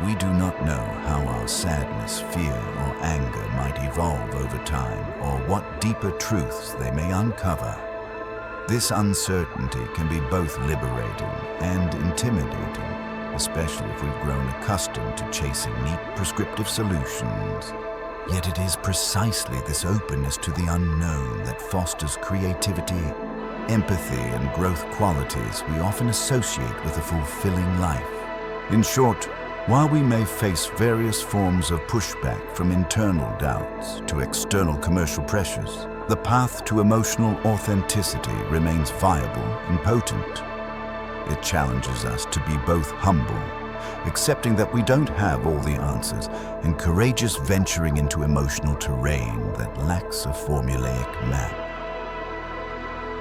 We do not know how our sadness, fear, or anger might evolve over time, or what deeper truths they may uncover. This uncertainty can be both liberating and intimidating, especially if we've grown accustomed to chasing neat prescriptive solutions. Yet it is precisely this openness to the unknown that fosters creativity, empathy, and growth qualities we often associate with a fulfilling life. In short, while we may face various forms of pushback from internal doubts to external commercial pressures, the path to emotional authenticity remains viable and potent. It challenges us to be both humble, accepting that we don't have all the answers, and courageous, venturing into emotional terrain that lacks a formulaic map.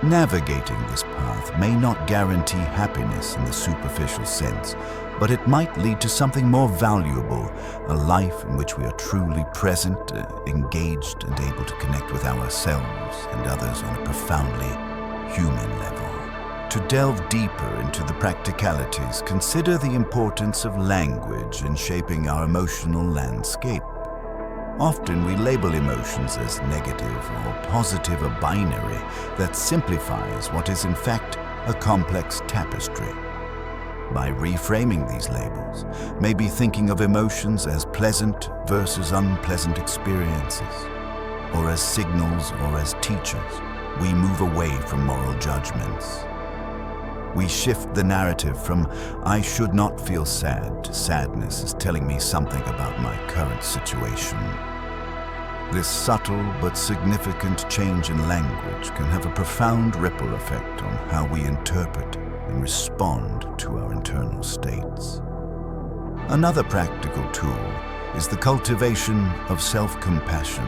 Navigating this path may not guarantee happiness in the superficial sense, but it might lead to something more valuable, a life in which we are truly present, engaged, and able to connect with ourselves and others on a profoundly human level. To delve deeper into the practicalities, consider the importance of language in shaping our emotional landscape. Often we label emotions as negative or positive, a binary that simplifies what is in fact a complex tapestry. By reframing these labels, maybe thinking of emotions as pleasant versus unpleasant experiences, or as signals or as teachers, we move away from moral judgments. We shift the narrative from "I should not feel sad" to "sadness is telling me something about my current situation." This subtle but significant change in language can have a profound ripple effect on how we interpret and respond to our internal states. Another practical tool is the cultivation of self-compassion.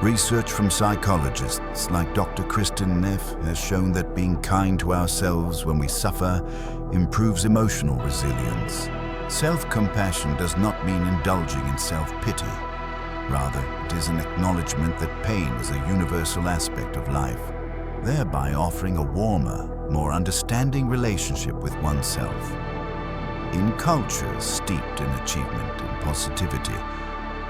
Research from psychologists like Dr. Kristin Neff has shown that being kind to ourselves when we suffer improves emotional resilience. Self-compassion does not mean indulging in self-pity. Rather, it is an acknowledgement that pain is a universal aspect of life, thereby offering a warmer, more understanding relationship with oneself. In cultures steeped in achievement and positivity,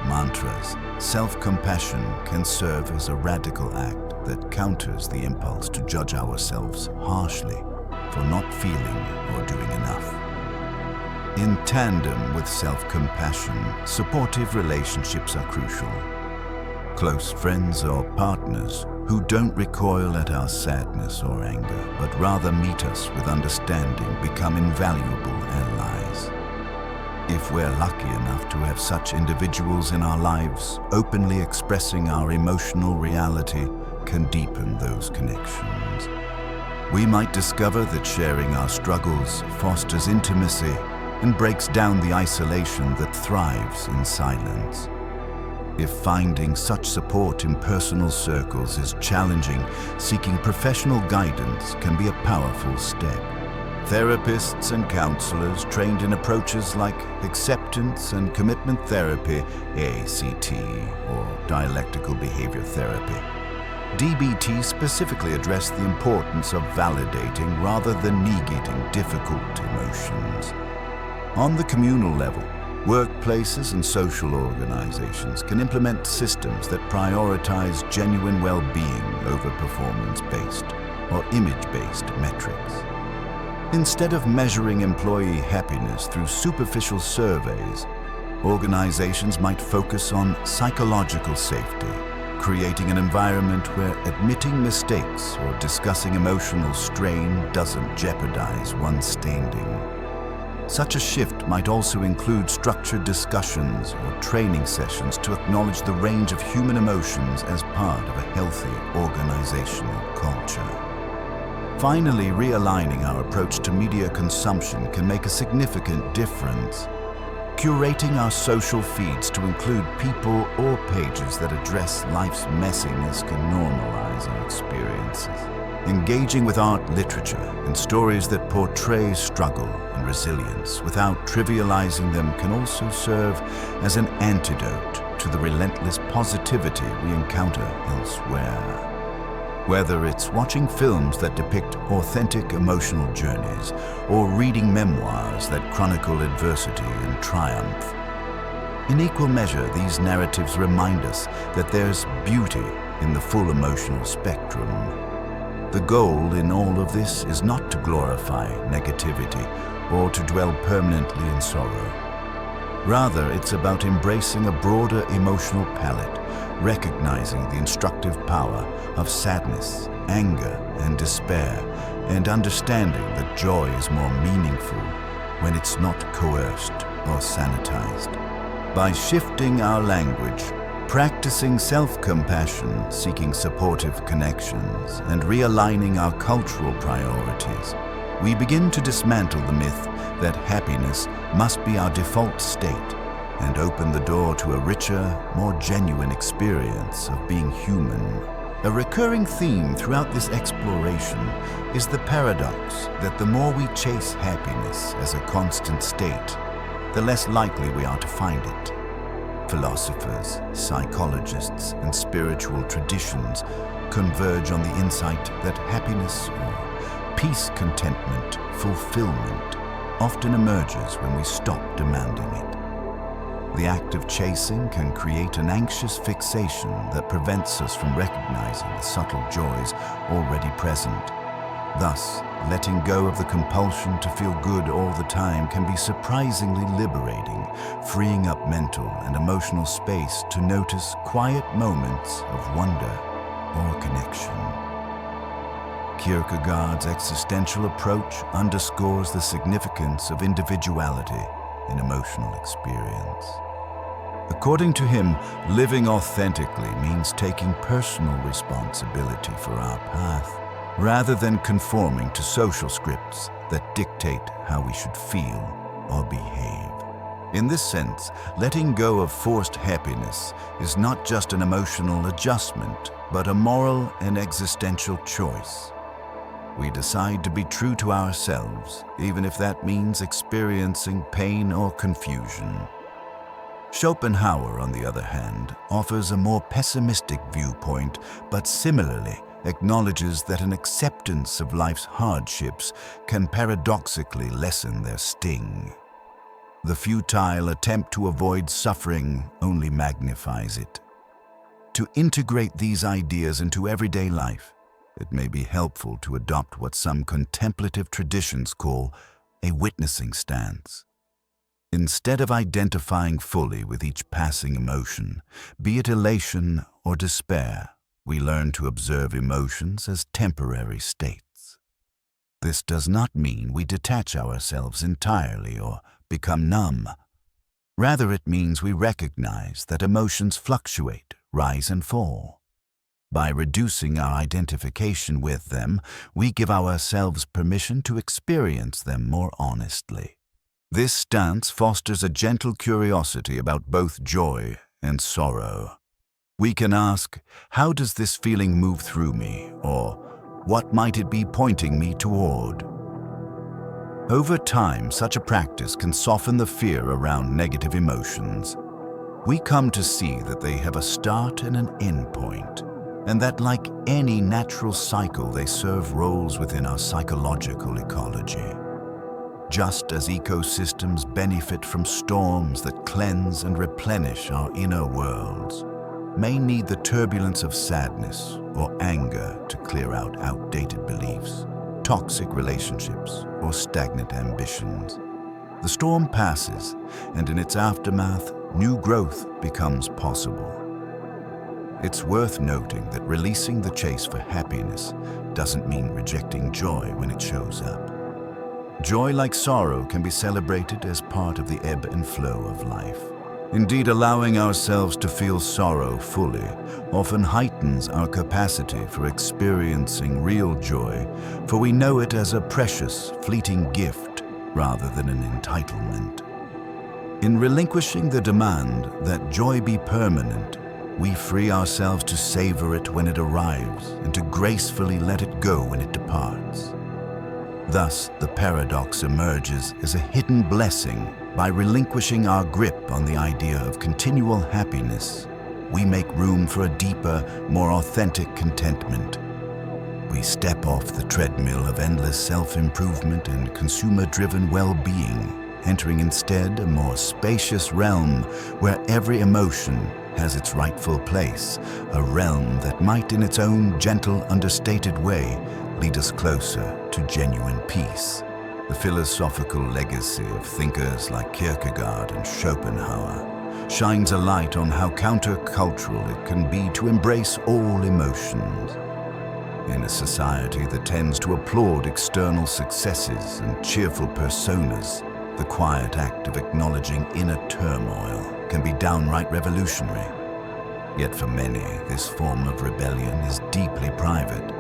mantras, self-compassion can serve as a radical act that counters the impulse to judge ourselves harshly for not feeling or doing enough. In tandem with self-compassion, supportive relationships are crucial. Close friends or partners who don't recoil at our sadness or anger, but rather meet us with understanding, become invaluable allies. If we're lucky enough to have such individuals in our lives, openly expressing our emotional reality can deepen those connections. We might discover that sharing our struggles fosters intimacy and breaks down the isolation that thrives in silence. If finding such support in personal circles is challenging, seeking professional guidance can be a powerful step. Therapists and counselors trained in approaches like acceptance and commitment therapy, ACT, or dialectical behavior therapy, DBT specifically address the importance of validating rather than negating difficult emotions. On the communal level, workplaces and social organizations can implement systems that prioritize genuine well-being over performance-based or image-based metrics. Instead of measuring employee happiness through superficial surveys, organizations might focus on psychological safety, creating an environment where admitting mistakes or discussing emotional strain doesn't jeopardize one's standing. Such a shift might also include structured discussions or training sessions to acknowledge the range of human emotions as part of a healthy organizational culture. Finally, realigning our approach to media consumption can make a significant difference. Curating our social feeds to include people or pages that address life's messiness can normalize our experiences. Engaging with art, literature, and stories that portray struggle and resilience without trivializing them can also serve as an antidote to the relentless positivity we encounter elsewhere. Whether it's watching films that depict authentic emotional journeys or reading memoirs that chronicle adversity and triumph. In equal measure, these narratives remind us that there's beauty in the full emotional spectrum. The goal in all of this is not to glorify negativity or to dwell permanently in sorrow. Rather, it's about embracing a broader emotional palette, recognizing the instructive power of sadness, anger, and despair, and understanding that joy is more meaningful when it's not coerced or sanitized. By shifting our language, practicing self-compassion, seeking supportive connections, and realigning our cultural priorities, we begin to dismantle the myth that happiness must be our default state and open the door to a richer, more genuine experience of being human. A recurring theme throughout this exploration is the paradox that the more we chase happiness as a constant state, the less likely we are to find it. Philosophers, psychologists, and spiritual traditions converge on the insight that happiness or peace, contentment, fulfillment often emerges when we stop demanding it. The act of chasing can create an anxious fixation that prevents us from recognizing the subtle joys already present. Thus, letting go of the compulsion to feel good all the time can be surprisingly liberating, freeing up mental and emotional space to notice quiet moments of wonder or connection. Kierkegaard's existential approach underscores the significance of individuality in emotional experience. According to him, living authentically means taking personal responsibility for our path, rather than conforming to social scripts that dictate how we should feel or behave. In this sense, letting go of forced happiness is not just an emotional adjustment, but a moral and existential choice. We decide to be true to ourselves, even if that means experiencing pain or confusion. Schopenhauer, on the other hand, offers a more pessimistic viewpoint, but similarly acknowledges that an acceptance of life's hardships can paradoxically lessen their sting. The futile attempt to avoid suffering only magnifies it. To integrate these ideas into everyday life, it may be helpful to adopt what some contemplative traditions call a witnessing stance. Instead of identifying fully with each passing emotion, be it elation or despair, we learn to observe emotions as temporary states. This does not mean we detach ourselves entirely or become numb. Rather, it means we recognize that emotions fluctuate, rise and fall. By reducing our identification with them, we give ourselves permission to experience them more honestly. This stance fosters a gentle curiosity about both joy and sorrow. We can ask, how does this feeling move through me? Or, what might it be pointing me toward? Over time, such a practice can soften the fear around negative emotions. We come to see that they have a start and an end point, and that like any natural cycle, they serve roles within our psychological ecology. Just as ecosystems benefit from storms that cleanse and replenish our inner worlds, may need the turbulence of sadness or anger to clear out outdated beliefs, toxic relationships, or stagnant ambitions. The storm passes, and in its aftermath, new growth becomes possible. It's worth noting that releasing the chase for happiness doesn't mean rejecting joy when it shows up. Joy, like sorrow, can be celebrated as part of the ebb and flow of life. Indeed, allowing ourselves to feel sorrow fully often heightens our capacity for experiencing real joy, for we know it as a precious, fleeting gift rather than an entitlement. In relinquishing the demand that joy be permanent, we free ourselves to savor it when it arrives and to gracefully let it go when it departs. Thus, the paradox emerges as a hidden blessing. By relinquishing our grip on the idea of continual happiness, we make room for a deeper, more authentic contentment. We step off the treadmill of endless self-improvement and consumer-driven well-being, entering instead a more spacious realm where every emotion has its rightful place, a realm that might in its own gentle, understated way lead us closer to genuine peace. The philosophical legacy of thinkers like Kierkegaard and Schopenhauer shines a light on how countercultural it can be to embrace all emotions. In a society that tends to applaud external successes and cheerful personas, the quiet act of acknowledging inner turmoil can be downright revolutionary. Yet for many, this form of rebellion is deeply private.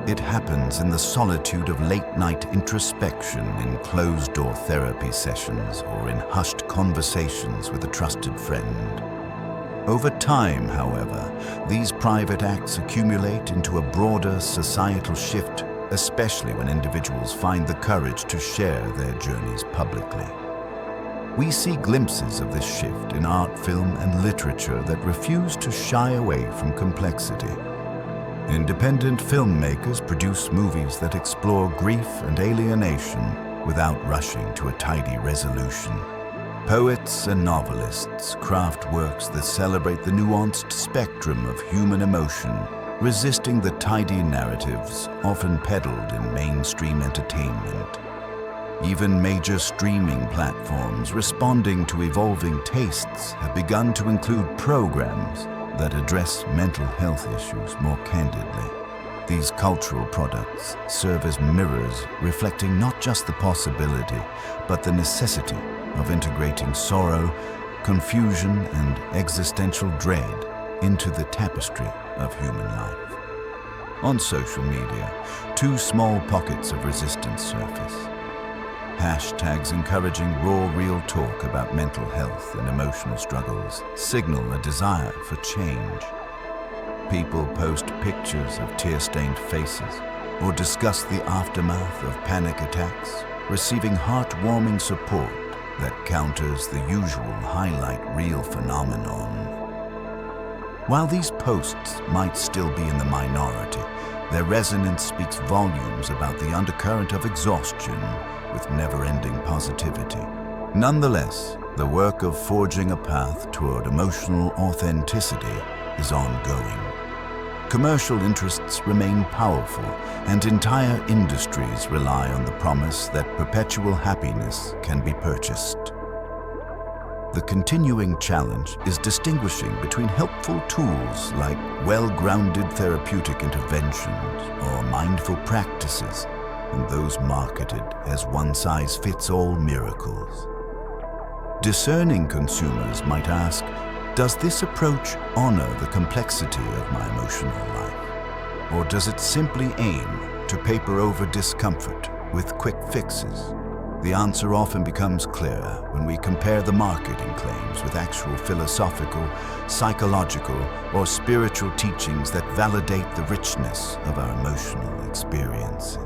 It happens in the solitude of late-night introspection, in closed-door therapy sessions, or in hushed conversations with a trusted friend. Over time, however, these private acts accumulate into a broader societal shift, especially when individuals find the courage to share their journeys publicly. We see glimpses of this shift in art, film, and literature that refuse to shy away from complexity. Independent filmmakers produce movies that explore grief and alienation without rushing to a tidy resolution. Poets and novelists craft works that celebrate the nuanced spectrum of human emotion, resisting the tidy narratives often peddled in mainstream entertainment. Even major streaming platforms responding to evolving tastes have begun to include programs that address mental health issues more candidly. These cultural products serve as mirrors reflecting not just the possibility, but the necessity of integrating sorrow, confusion, and existential dread into the tapestry of human life. On social media, two small pockets of resistance surface. Hashtags encouraging raw, real talk about mental health and emotional struggles signal a desire for change. People post pictures of tear-stained faces or discuss the aftermath of panic attacks, receiving heartwarming support that counters the usual highlight reel phenomenon. While these posts might still be in the minority, their resonance speaks volumes about the undercurrent of exhaustion with never-ending positivity. Nonetheless, the work of forging a path toward emotional authenticity is ongoing. Commercial interests remain powerful, and entire industries rely on the promise that perpetual happiness can be purchased. The continuing challenge is distinguishing between helpful tools like well-grounded therapeutic interventions or mindful practices and those marketed as one-size-fits-all miracles. Discerning consumers might ask, does this approach honor the complexity of my emotional life? Or does it simply aim to paper over discomfort with quick fixes? The answer often becomes clearer when we compare the marketing claims with actual philosophical, psychological, or spiritual teachings that validate the richness of our emotional experience.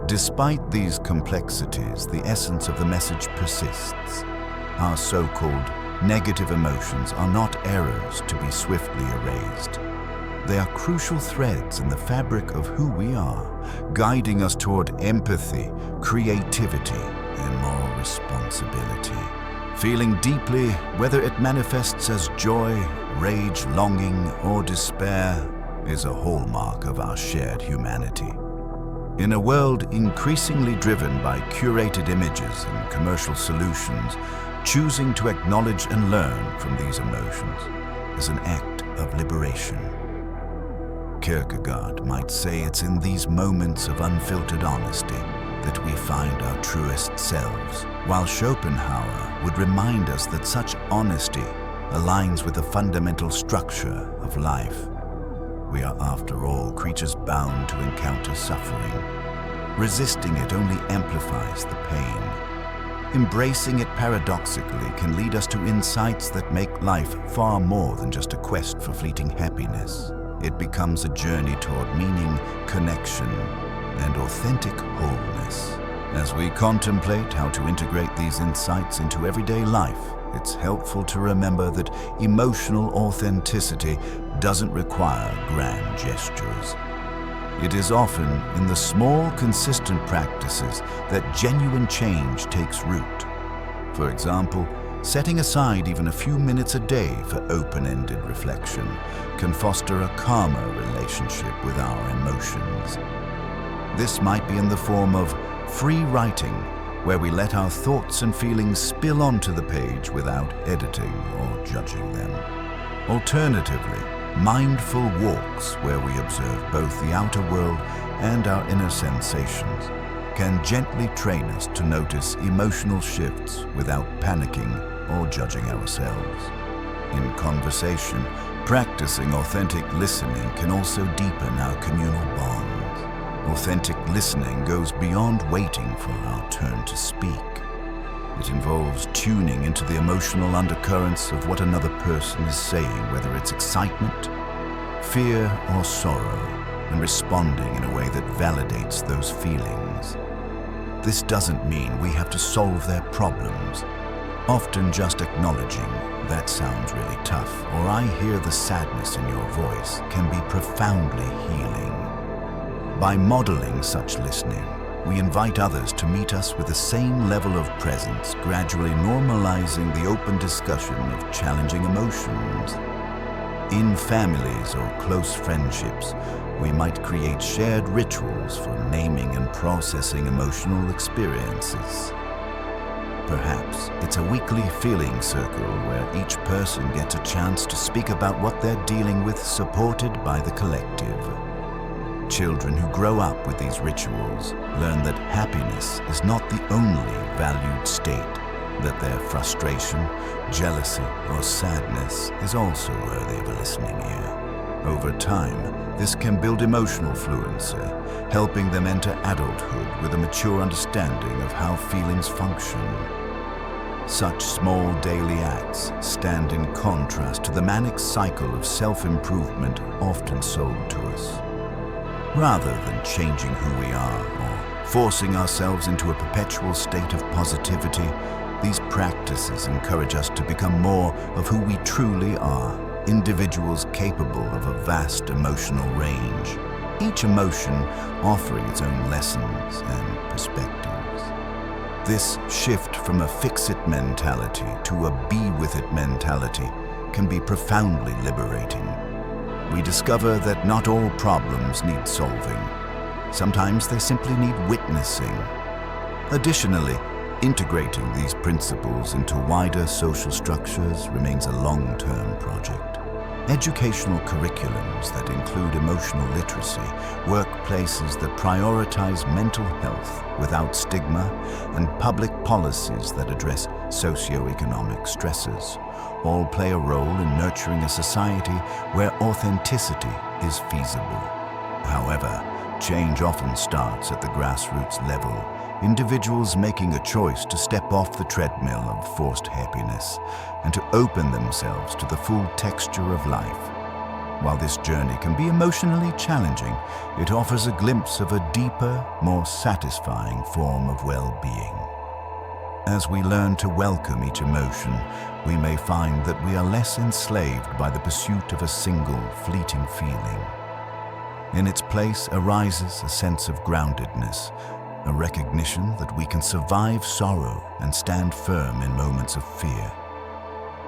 Despite these complexities, the essence of the message persists. Our so-called negative emotions are not errors to be swiftly erased. They are crucial threads in the fabric of who we are, guiding us toward empathy, creativity, and moral responsibility. Feeling deeply, whether it manifests as joy, rage, longing, or despair, is a hallmark of our shared humanity. In a world increasingly driven by curated images and commercial solutions, choosing to acknowledge and learn from these emotions is an act of liberation. Kierkegaard might say it's in these moments of unfiltered honesty that we find our truest selves, while Schopenhauer would remind us that such honesty aligns with the fundamental structure of life. We are, after all, creatures bound to encounter suffering. Resisting it only amplifies the pain. Embracing it paradoxically can lead us to insights that make life far more than just a quest for fleeting happiness. It becomes a journey toward meaning, connection, and authentic wholeness. As we contemplate how to integrate these insights into everyday life, it's helpful to remember that emotional authenticity doesn't require grand gestures. It is often in the small, consistent practices that genuine change takes root. For example, setting aside even a few minutes a day for open-ended reflection can foster a calmer relationship with our emotions. This might be in the form of free writing, where we let our thoughts and feelings spill onto the page without editing or judging them. Alternatively, mindful walks where we observe both the outer world and our inner sensations can gently train us to notice emotional shifts without panicking or judging ourselves. In conversation, practicing authentic listening can also deepen our communal bonds. Authentic listening goes beyond waiting for our turn to speak. It involves tuning into the emotional undercurrents of what another person is saying, whether it's excitement, fear, or sorrow, and responding in a way that validates those feelings. This doesn't mean we have to solve their problems. Often just acknowledging, "That sounds really tough," or "I hear the sadness in your voice," can be profoundly healing. By modeling such listening, we invite others to meet us with the same level of presence, gradually normalizing the open discussion of challenging emotions. In families or close friendships, we might create shared rituals for naming and processing emotional experiences. Perhaps it's a weekly feeling circle where each person gets a chance to speak about what they're dealing with, supported by the collective. Children who grow up with these rituals learn that happiness is not the only valued state, that their frustration, jealousy, or sadness is also worthy of a listening ear. Over time, this can build emotional fluency, helping them enter adulthood with a mature understanding of how feelings function. Such small daily acts stand in contrast to the manic cycle of self-improvement often sold to us. Rather than changing who we are or forcing ourselves into a perpetual state of positivity, these practices encourage us to become more of who we truly are, individuals capable of a vast emotional range, each emotion offering its own lessons and perspectives. This shift from a fix-it mentality to a be-with-it mentality can be profoundly liberating. We discover that not all problems need solving. Sometimes they simply need witnessing. Additionally, integrating these principles into wider social structures remains a long-term project. Educational curriculums that include emotional literacy, workplaces that prioritize mental health without stigma, and public policies that address socioeconomic stresses all play a role in nurturing a society where authenticity is feasible. However, change often starts at the grassroots level, individuals making a choice to step off the treadmill of forced happiness and to open themselves to the full texture of life. While this journey can be emotionally challenging, it offers a glimpse of a deeper, more satisfying form of well-being. As we learn to welcome each emotion, we may find that we are less enslaved by the pursuit of a single, fleeting feeling. In its place arises a sense of groundedness, a recognition that we can survive sorrow and stand firm in moments of fear.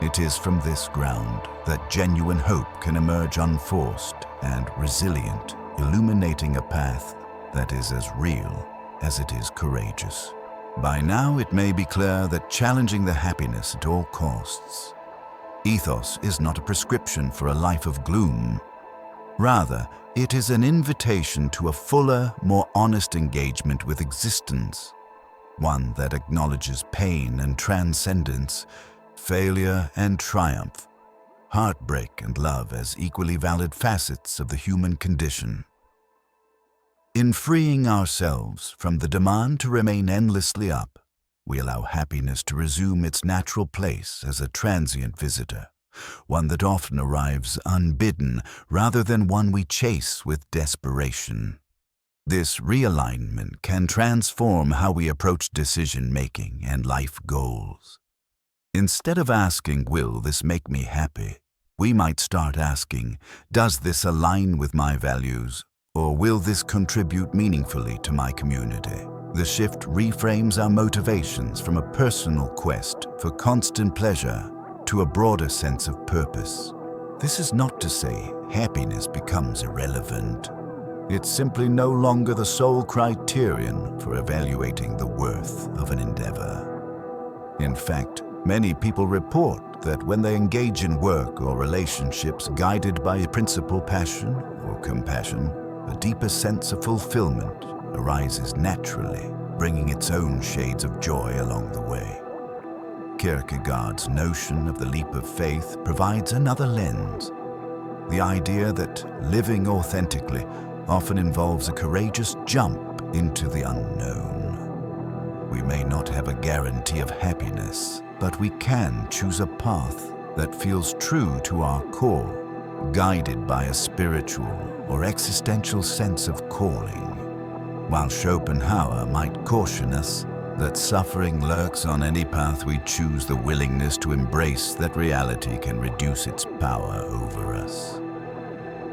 It is from this ground that genuine hope can emerge unforced and resilient, illuminating a path that is as real as it is courageous. By now, it may be clear that challenging the happiness at all costs. Ethos is not a prescription for a life of gloom. Rather, it is an invitation to a fuller, more honest engagement with existence, one that acknowledges pain and transcendence, failure and triumph, heartbreak and love as equally valid facets of the human condition. In freeing ourselves from the demand to remain endlessly up, we allow happiness to resume its natural place as a transient visitor, one that often arrives unbidden rather than one we chase with desperation. This realignment can transform how we approach decision-making and life goals. Instead of asking, "Will this make me happy?" we might start asking, "Does this align with my values? Or will this contribute meaningfully to my community?" The shift reframes our motivations from a personal quest for constant pleasure to a broader sense of purpose. This is not to say happiness becomes irrelevant. It's simply no longer the sole criterion for evaluating the worth of an endeavor. In fact, many people report that when they engage in work or relationships guided by a principal passion or compassion, a deeper sense of fulfillment arises naturally, bringing its own shades of joy along the way. Kierkegaard's notion of the leap of faith provides another lens. The idea that living authentically often involves a courageous jump into the unknown. We may not have a guarantee of happiness, but we can choose a path that feels true to our core, guided by a spiritual or existential sense of calling. While Schopenhauer might caution us that suffering lurks on any path we choose, the willingness to embrace that reality can reduce its power over us.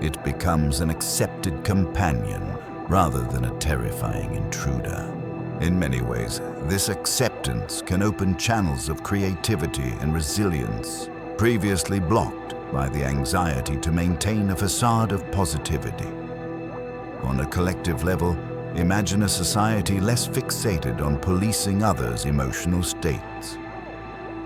It becomes an accepted companion rather than a terrifying intruder. In many ways, this acceptance can open channels of creativity and resilience previously blocked by the anxiety to maintain a facade of positivity. On a collective level, imagine a society less fixated on policing others' emotional states.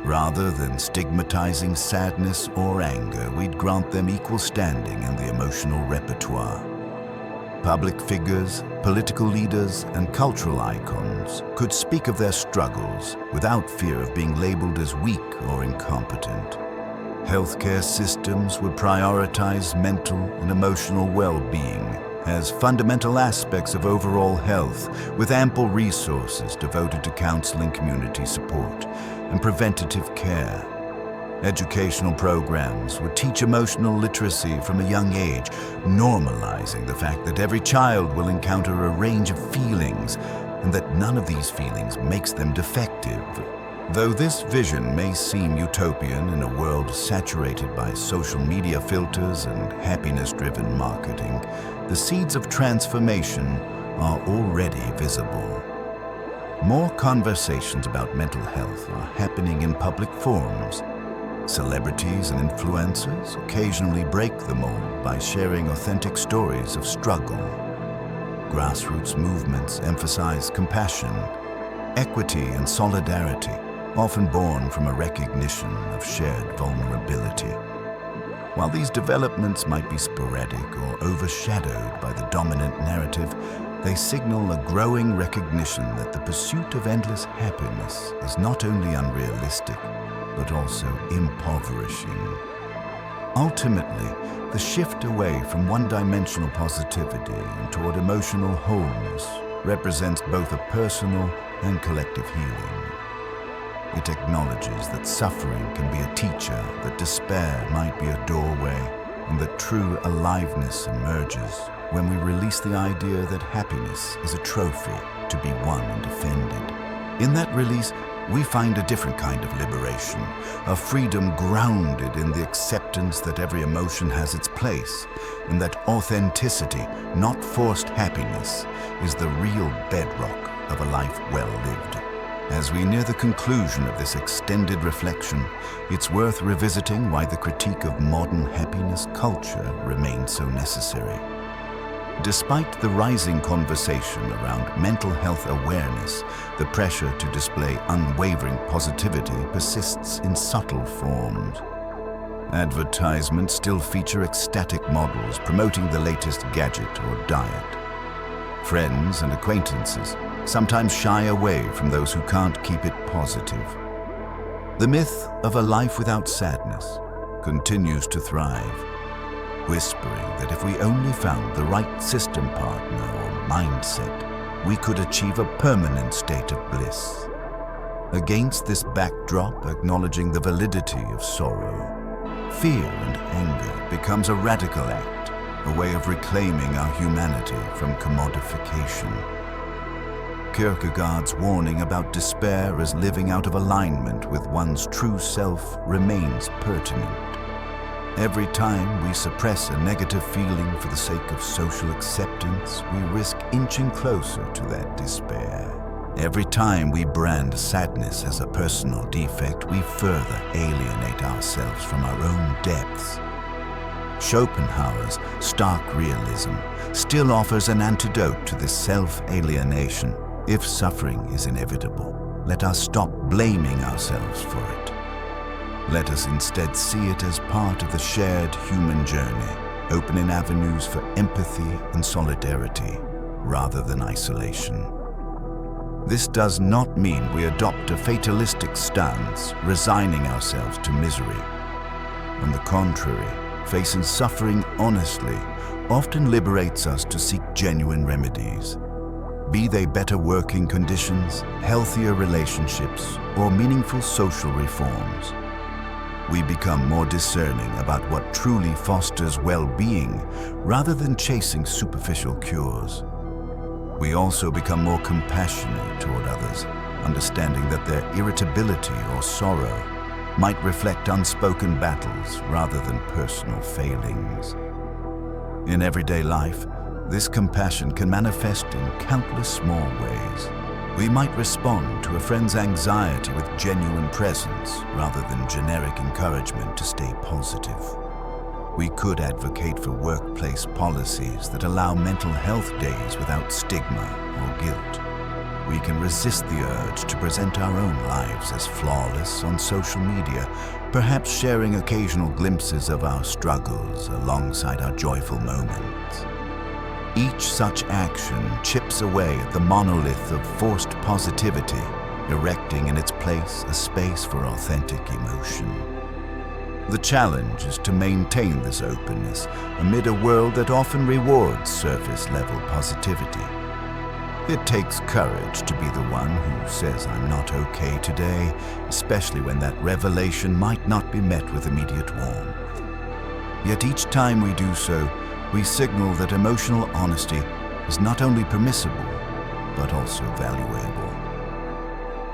Rather than stigmatizing sadness or anger, we'd grant them equal standing in the emotional repertoire. Public figures, political leaders, and cultural icons could speak of their struggles without fear of being labeled as weak or incompetent. Healthcare systems would prioritize mental and emotional well-being as fundamental aspects of overall health, with ample resources devoted to counseling, community support, and preventative care. Educational programs would teach emotional literacy from a young age, normalizing the fact that every child will encounter a range of feelings and that none of these feelings makes them defective. Though this vision may seem utopian in a world saturated by social media filters and happiness-driven marketing, the seeds of transformation are already visible. More conversations about mental health are happening in public forums. Celebrities and influencers occasionally break the mold by sharing authentic stories of struggle. Grassroots movements emphasize compassion, equity, and solidarity, often born from a recognition of shared vulnerability. While these developments might be sporadic or overshadowed by the dominant narrative, they signal a growing recognition that the pursuit of endless happiness is not only unrealistic, but also impoverishing. Ultimately, the shift away from one-dimensional positivity and toward emotional wholeness represents both a personal and collective healing. It acknowledges that suffering can be a teacher, that despair might be a doorway, and that true aliveness emerges when we release the idea that happiness is a trophy to be won and defended. In that release, we find a different kind of liberation, a freedom grounded in the acceptance that every emotion has its place, and that authenticity, not forced happiness, is the real bedrock of a life well lived. As we near the conclusion of this extended reflection, it's worth revisiting why the critique of modern happiness culture remains so necessary. Despite the rising conversation around mental health awareness, the pressure to display unwavering positivity persists in subtle forms. Advertisements still feature ecstatic models promoting the latest gadget or diet. Friends and acquaintances sometimes shy away from those who can't keep it positive. The myth of a life without sadness continues to thrive, whispering that if we only found the right system partner or mindset, we could achieve a permanent state of bliss. Against this backdrop, acknowledging the validity of sorrow, fear and anger becomes a radical act, a way of reclaiming our humanity from commodification. Kierkegaard's warning about despair as living out of alignment with one's true self remains pertinent. Every time we suppress a negative feeling for the sake of social acceptance, we risk inching closer to that despair. Every time we brand sadness as a personal defect, we further alienate ourselves from our own depths. Schopenhauer's stark realism still offers an antidote to this self-alienation. If suffering is inevitable, let us stop blaming ourselves for it. Let us instead see it as part of the shared human journey, opening avenues for empathy and solidarity rather than isolation. This does not mean we adopt a fatalistic stance, resigning ourselves to misery. On the contrary, facing suffering honestly often liberates us to seek genuine remedies. Be they better working conditions, healthier relationships, or meaningful social reforms. We become more discerning about what truly fosters well-being rather than chasing superficial cures. We also become more compassionate toward others, understanding that their irritability or sorrow might reflect unspoken battles rather than personal failings. In everyday life, this compassion can manifest in countless small ways. We might respond to a friend's anxiety with genuine presence rather than generic encouragement to stay positive. We could advocate for workplace policies that allow mental health days without stigma or guilt. We can resist the urge to present our own lives as flawless on social media, perhaps sharing occasional glimpses of our struggles alongside our joyful moments. Each such action chips away at the monolith of forced positivity, erecting in its place a space for authentic emotion. The challenge is to maintain this openness amid a world that often rewards surface-level positivity. It takes courage to be the one who says, "I'm not okay today," especially when that revelation might not be met with immediate warmth. Yet each time we do so, we signal that emotional honesty is not only permissible, but also valuable.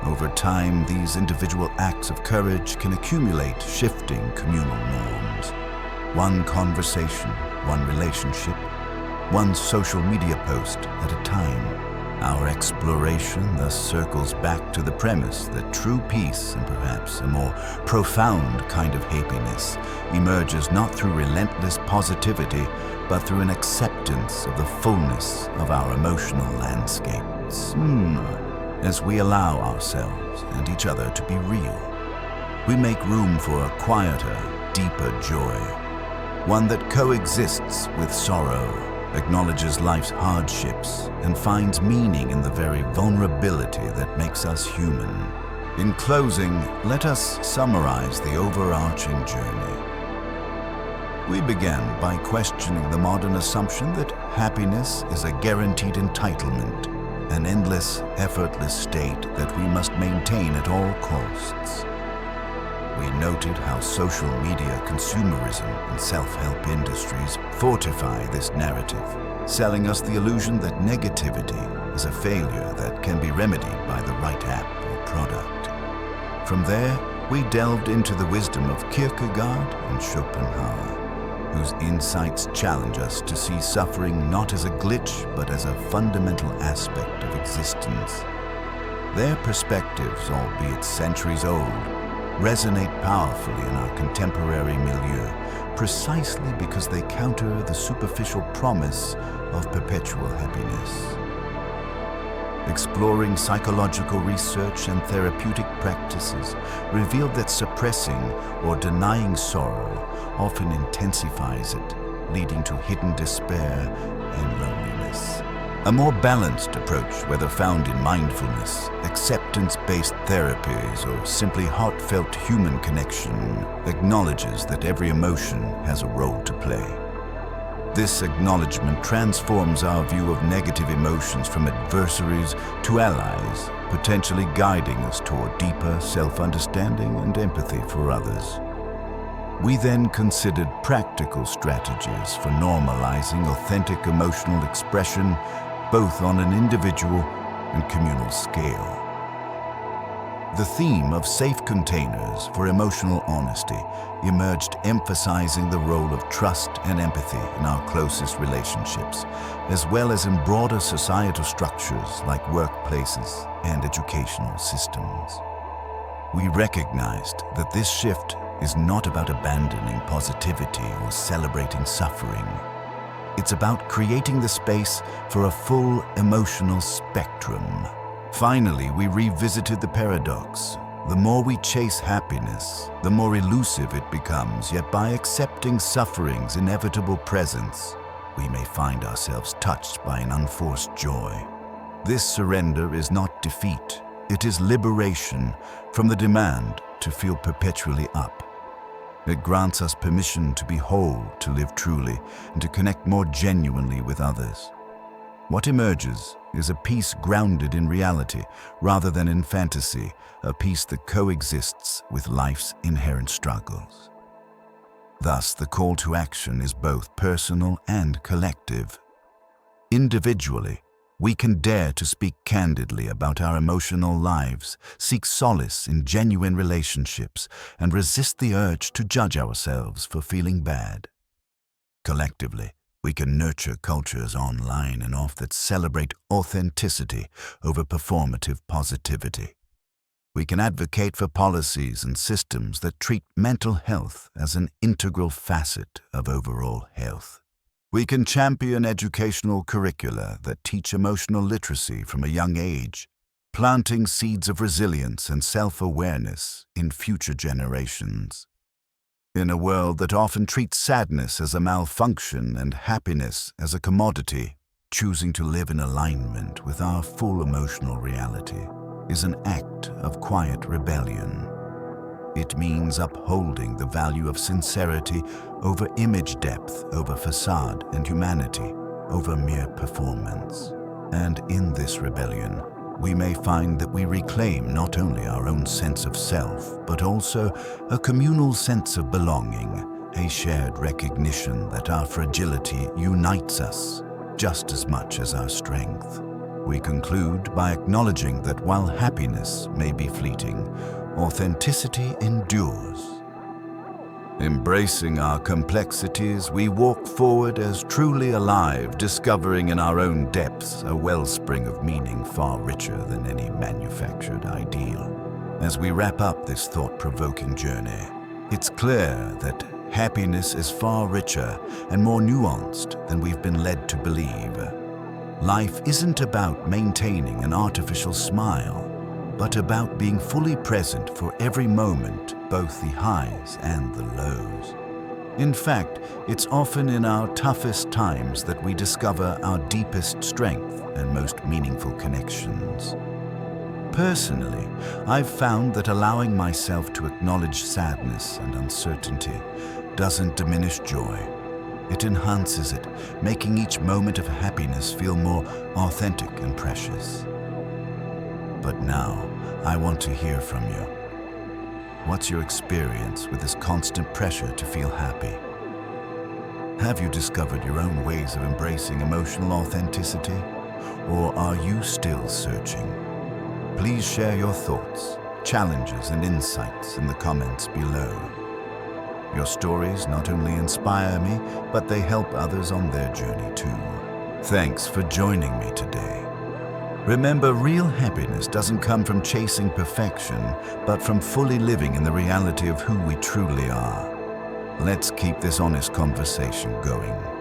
Over time, these individual acts of courage can accumulate, shifting communal norms. One conversation, one relationship, one social media post at a time. Our exploration thus circles back to the premise that true peace, and perhaps a more profound kind of happiness, emerges not through relentless positivity, but through an acceptance of the fullness of our emotional landscapes. As we allow ourselves and each other to be real, we make room for a quieter, deeper joy, one that coexists with sorrow, acknowledges life's hardships, and finds meaning in the very vulnerability that makes us human. In closing, let us summarize the overarching journey. We began by questioning the modern assumption that happiness is a guaranteed entitlement, an endless, effortless state that we must maintain at all costs. We noted how social media consumerism and self-help industries fortify this narrative, selling us the illusion that negativity is a failure that can be remedied by the right app or product. From there, we delved into the wisdom of Kierkegaard and Schopenhauer, whose insights challenge us to see suffering not as a glitch, but as a fundamental aspect of existence. Their perspectives, albeit centuries old, resonate powerfully in our contemporary milieu, precisely because they counter the superficial promise of perpetual happiness. Exploring psychological research and therapeutic practices revealed that suppressing or denying sorrow often intensifies it, leading to hidden despair and loneliness. A more balanced approach, whether found in mindfulness, acceptance-based therapies, or simply heartfelt human connection, acknowledges that every emotion has a role to play. This acknowledgement transforms our view of negative emotions from adversaries to allies, potentially guiding us toward deeper self-understanding and empathy for others. We then considered practical strategies for normalizing authentic emotional expression, both on an individual and communal scale. The theme of safe containers for emotional honesty emerged, emphasizing the role of trust and empathy in our closest relationships, as well as in broader societal structures like workplaces and educational systems. We recognized that this shift is not about abandoning positivity or celebrating suffering. It's about creating the space for a full emotional spectrum. Finally, we revisited the paradox. The more we chase happiness, the more elusive it becomes, yet by accepting suffering's inevitable presence, we may find ourselves touched by an unforced joy. This surrender is not defeat, it is liberation from the demand to feel perpetually up. It grants us permission to be whole, to live truly, and to connect more genuinely with others. What emerges is a peace grounded in reality rather than in fantasy, a peace that coexists with life's inherent struggles. Thus, the call to action is both personal and collective. Individually, we can dare to speak candidly about our emotional lives, seek solace in genuine relationships, and resist the urge to judge ourselves for feeling bad. Collectively, we can nurture cultures online and off that celebrate authenticity over performative positivity. We can advocate for policies and systems that treat mental health as an integral facet of overall health. We can champion educational curricula that teach emotional literacy from a young age, planting seeds of resilience and self-awareness in future generations. In a world that often treats sadness as a malfunction and happiness as a commodity, choosing to live in alignment with our full emotional reality is an act of quiet rebellion. It means upholding the value of sincerity over image depth, over facade and humanity, over mere performance. And in this rebellion, we may find that we reclaim not only our own sense of self, but also a communal sense of belonging, a shared recognition that our fragility unites us just as much as our strength. We conclude by acknowledging that while happiness may be fleeting, authenticity endures. Embracing our complexities, we walk forward as truly alive, discovering in our own depths a wellspring of meaning far richer than any manufactured ideal. As we wrap up this thought-provoking journey, it's clear that happiness is far richer and more nuanced than we've been led to believe. Life isn't about maintaining an artificial smile, but about being fully present for every moment, both the highs and the lows. In fact, it's often in our toughest times that we discover our deepest strength and most meaningful connections. Personally, I've found that allowing myself to acknowledge sadness and uncertainty doesn't diminish joy. It enhances it, making each moment of happiness feel more authentic and precious. But now, I want to hear from you. What's your experience with this constant pressure to feel happy? Have you discovered your own ways of embracing emotional authenticity? Or are you still searching? Please share your thoughts, challenges, and insights in the comments below. Your stories not only inspire me, but they help others on their journey too. Thanks for joining me today. Remember, real happiness doesn't come from chasing perfection, but from fully living in the reality of who we truly are. Let's keep this honest conversation going.